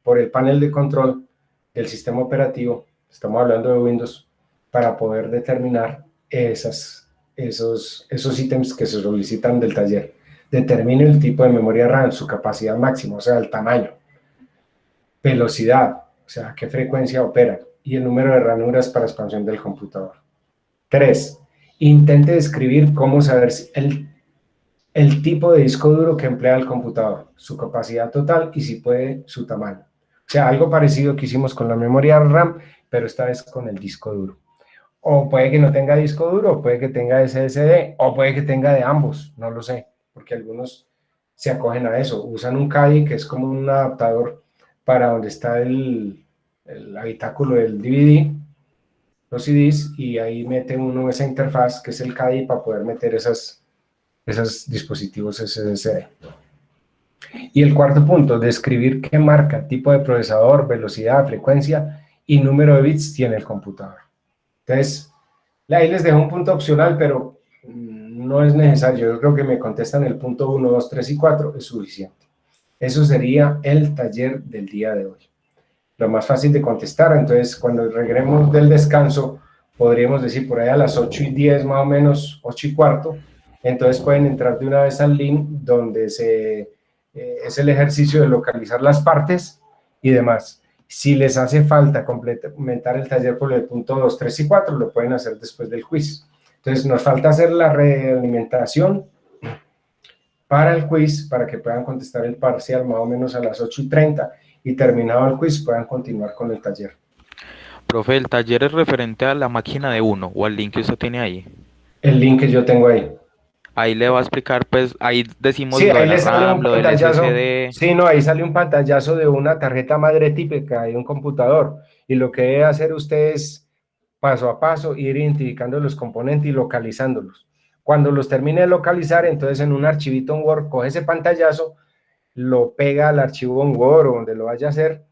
por el panel de control del sistema operativo, estamos hablando de Windows, para poder determinar esos ítems que se solicitan del taller. Determine el tipo de memoria RAM, su capacidad máxima, o sea, el tamaño, velocidad, o sea, qué frecuencia opera, y el número de ranuras para expansión del computador. 3. Intente describir cómo saber el tipo de disco duro que emplea el computador, su capacidad total y si puede su tamaño. O sea, algo parecido que hicimos con la memoria RAM, pero esta vez con el disco duro. O puede que no tenga disco duro, puede que tenga SSD, o puede que tenga de ambos, no lo sé, porque algunos se acogen a eso. Usan un CADI, que es como un adaptador para donde está el habitáculo del DVD, los CDs y ahí mete uno esa interfaz que es el CADI para poder meter esos dispositivos SSD. Y el cuarto punto, describir qué marca, tipo de procesador, velocidad, frecuencia y número de bits tiene el computador. Entonces, ahí les dejo un punto opcional, pero no es necesario. Yo creo que me contestan el punto 1, 2, 3 y 4 es suficiente. Eso sería el taller del día de hoy. Lo más fácil de contestar, entonces cuando regresemos del descanso, podríamos decir por ahí a las 8:10 más o menos, 8:15, entonces pueden entrar de una vez al link donde es el ejercicio de localizar las partes y demás. Si les hace falta complementar el taller por el punto 2, 3 y 4, lo pueden hacer después del quiz. Entonces nos falta hacer la realimentación para el quiz, para que puedan contestar el parcial más o menos a las 8:30 y terminado el quiz puedan continuar con el taller. Profe, el taller es referente a la máquina de uno o al link que usted tiene ahí. El link que yo tengo ahí. Ahí le va a explicar, pues, ahí decimos Sí, lo ahí de la le sale RAM, un lo del pantallazo. SSD. Sí, no, ahí sale un pantallazo de una tarjeta madre típica de un computador. Y lo que debe hacer usted es, paso a paso, ir identificando los componentes y localizándolos. Cuando los termine de localizar, entonces en un archivito en Word, coge ese pantallazo, lo pega al archivo en Word o donde lo vaya a hacer,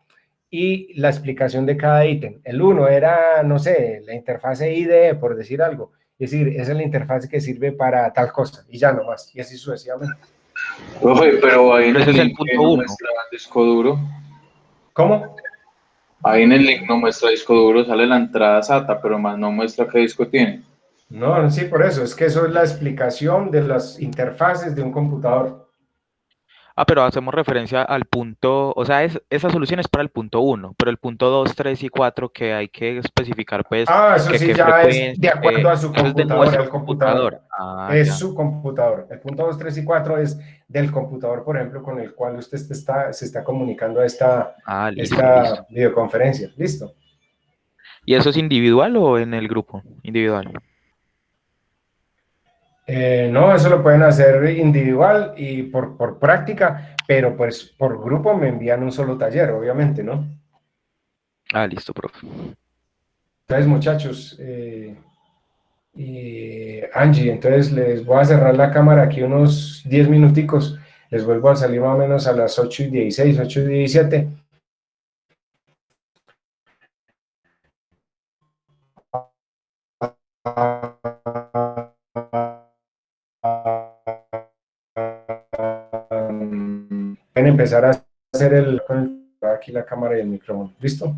y la explicación de cada ítem. El uno era, no sé, la interfase IDE, por decir algo. Es decir, esa es la interfase que sirve para tal cosa, y ya no más, y así sucesivamente. Profe, pero ahí en Pero ese el es el link punto no uno. muestra disco duro. ¿Cómo? Ahí en el link no muestra disco duro, sale la entrada SATA, pero más no muestra qué disco tiene. No, sí, por eso, es que eso es la explicación de las interfaces de un computador. Ah, pero hacemos referencia al punto, o sea, esa solución es para el punto uno, pero el punto 2, 3 y 4 que hay que especificar, pues, Ah, eso que sí qué ya es de frecuencia, acuerdo a su eso es de computador, nuestro el computador. computador. Ah, Es ya. su computador. El punto 2, 3 y 4 es del computador, por ejemplo, con el cual usted se está comunicando a Ah, listo, listo. esta videoconferencia. ¿Listo? ¿Y eso es individual o en el grupo? Individual. No, eso lo pueden hacer individual y por práctica, pero pues por grupo me envían un solo taller, obviamente, ¿no? Ah, listo, profe. Entonces, muchachos, Angie, entonces les voy a cerrar la cámara aquí unos 10 minuticos, les vuelvo a salir más o menos a las 8:16, 8:17. Pueden empezar a hacer aquí la cámara y el micrófono. ¿Listo?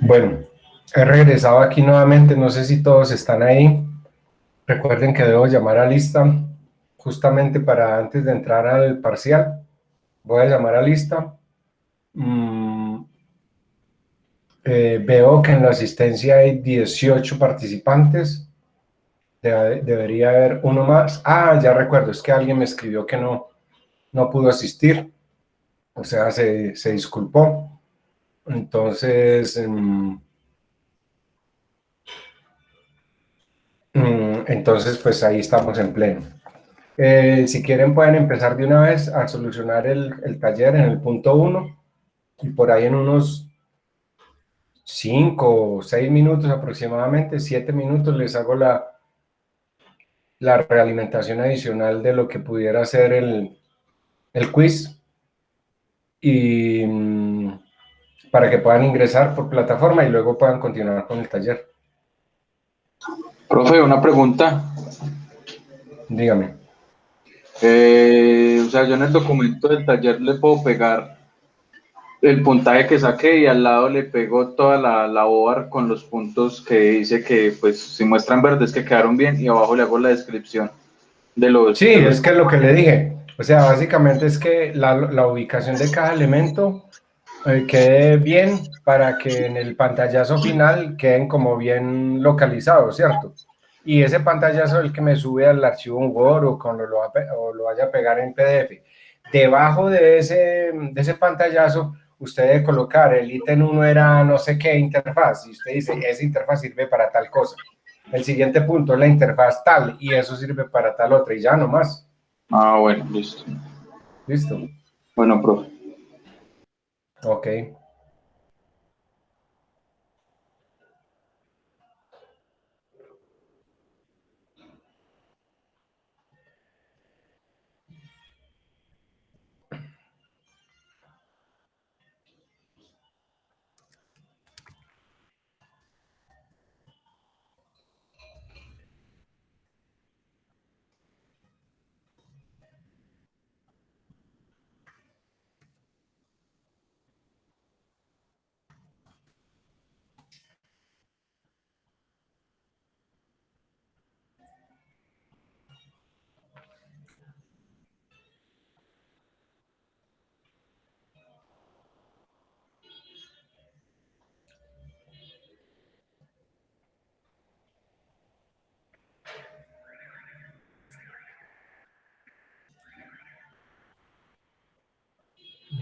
Bueno, he regresado aquí nuevamente, no sé si todos están ahí. Recuerden que debo llamar a lista justamente para antes de entrar al parcial. Voy a llamar a lista. Veo que en la asistencia hay 18 participantes. Debería haber uno más. Ah, ya recuerdo, es que alguien me escribió que no pudo asistir. O sea, se disculpó. Entonces, entonces, pues ahí estamos en pleno. Si quieren, pueden empezar de una vez a solucionar el taller en el punto 1 y por ahí en unos 5 o 6 minutos aproximadamente, 7 minutos, les hago la realimentación adicional de lo que pudiera ser el quiz y para que puedan ingresar por plataforma y luego puedan continuar con el taller. Profe, una pregunta. Dígame. O sea, yo en el documento del taller le puedo pegar el puntaje que saqué y al lado le pego toda la OAR con los puntos que dice que, pues, si muestran verdes que quedaron bien y abajo le hago la descripción de Sí, de es los... que es lo que le dije. O sea, básicamente es que la ubicación de cada elemento quede bien para que en el pantallazo final queden como bien localizados, ¿cierto? Y ese pantallazo es el que me sube al archivo en Word o cuando o lo vaya a pegar en PDF. Debajo de ese pantallazo, usted debe colocar el ítem 1 era no sé qué interfaz, y usted dice, esa interfaz sirve para tal cosa. El siguiente punto es la interfaz tal, y eso sirve para tal otra, y ya no más. Ah, bueno, listo. ¿Listo? Bueno, profe. Ok.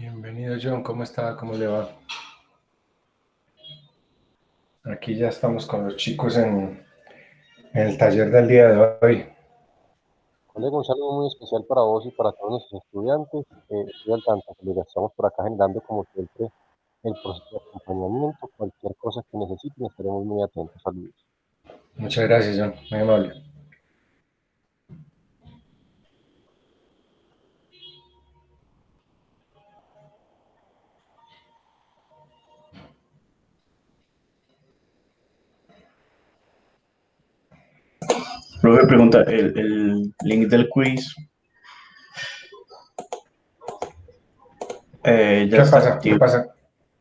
Bienvenido, John. ¿Cómo está? ¿Cómo le va? Aquí ya estamos con los chicos en el taller del día de hoy. Colega, un saludo muy especial para vos y para todos nuestros estudiantes. Estoy al tanto que les estamos por acá generando, como siempre, el proceso de acompañamiento. Cualquier cosa que necesiten, estaremos muy atentos. Saludos. Muchas gracias, John. Muy amable. Profe, pregunta, el link del quiz ya ¿Qué está pasa? ¿Qué activo. pasa?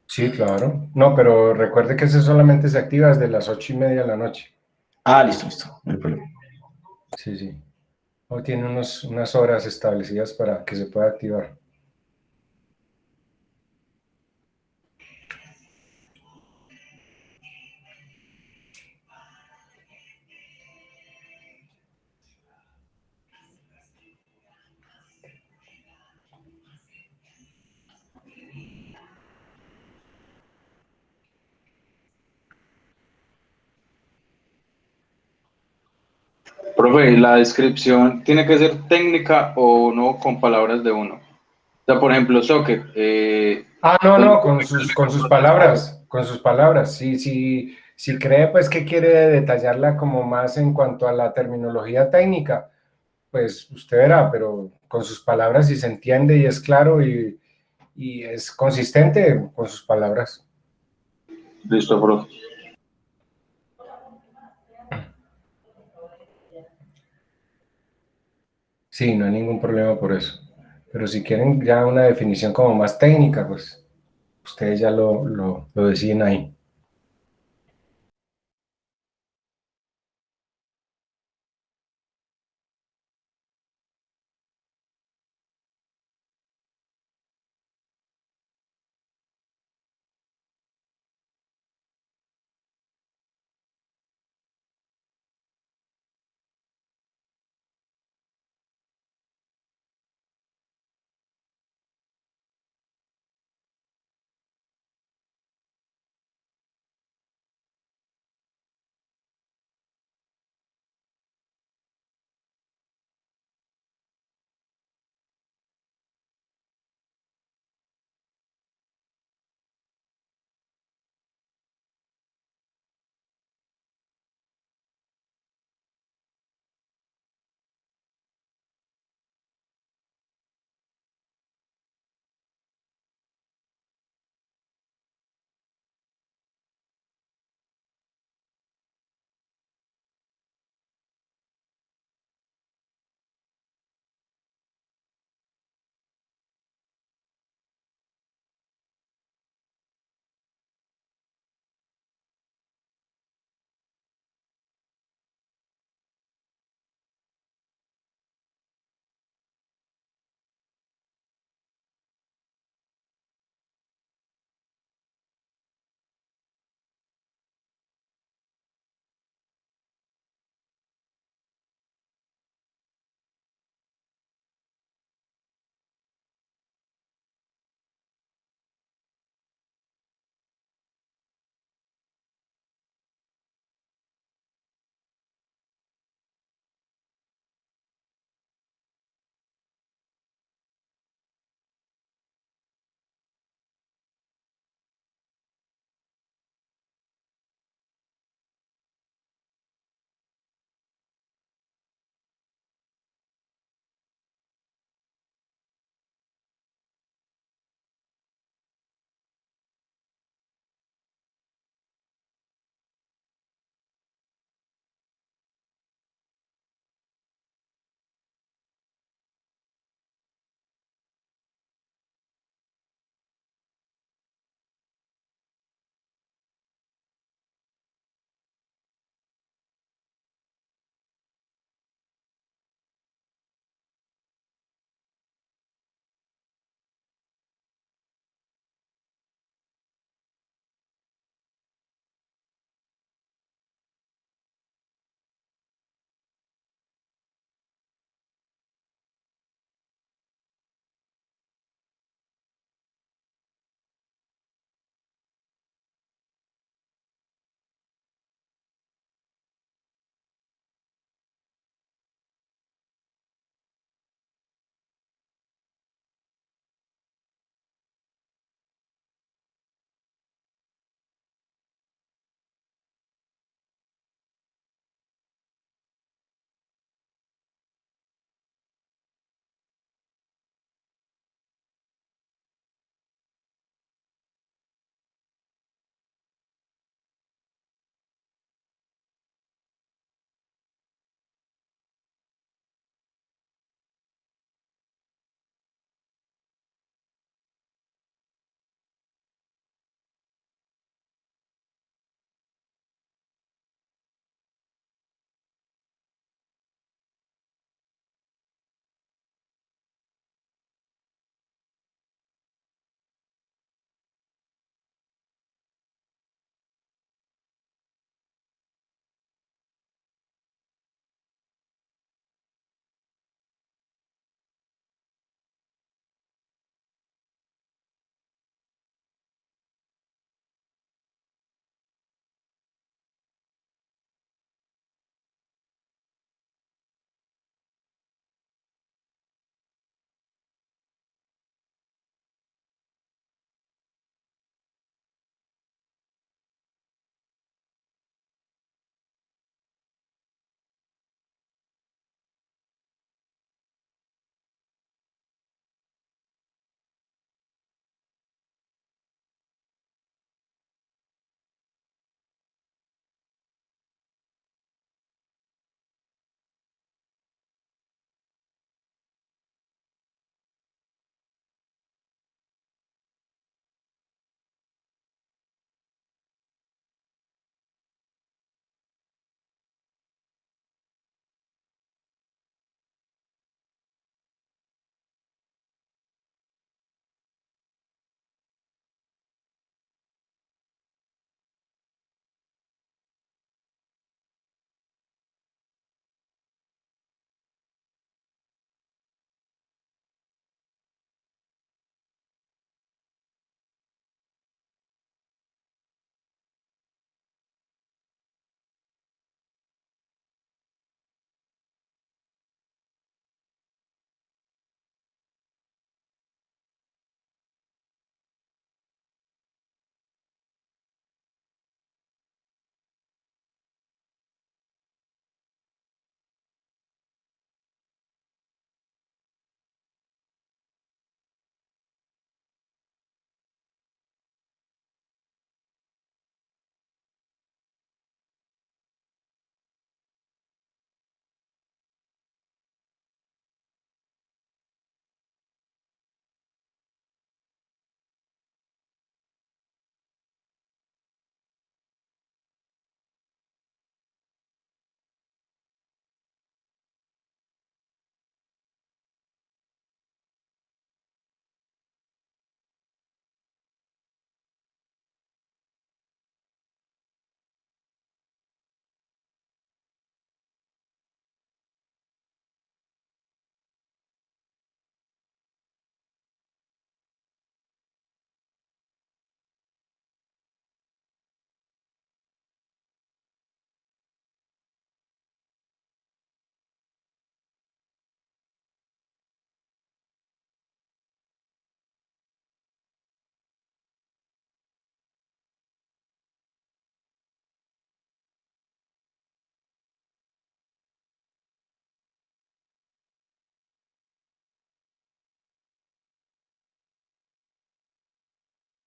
Sí, claro. No, pero recuerde que ese solamente se activa desde las 8:30 de la noche. Ah, listo, listo, no hay problema. Sí, sí. Hoy tiene unas horas establecidas para que se pueda activar. Profe, ¿la descripción tiene que ser técnica o no con palabras de uno? O sea, por ejemplo, socket. No, con sus palabras. Sí, sí, si cree pues que quiere detallarla como más en cuanto a la terminología técnica, pues usted verá, pero con sus palabras si se entiende y es claro y es consistente con sus palabras. Listo, profe. Sí, no hay ningún problema por eso. Pero si quieren ya una definición como más técnica, pues ustedes ya lo deciden ahí.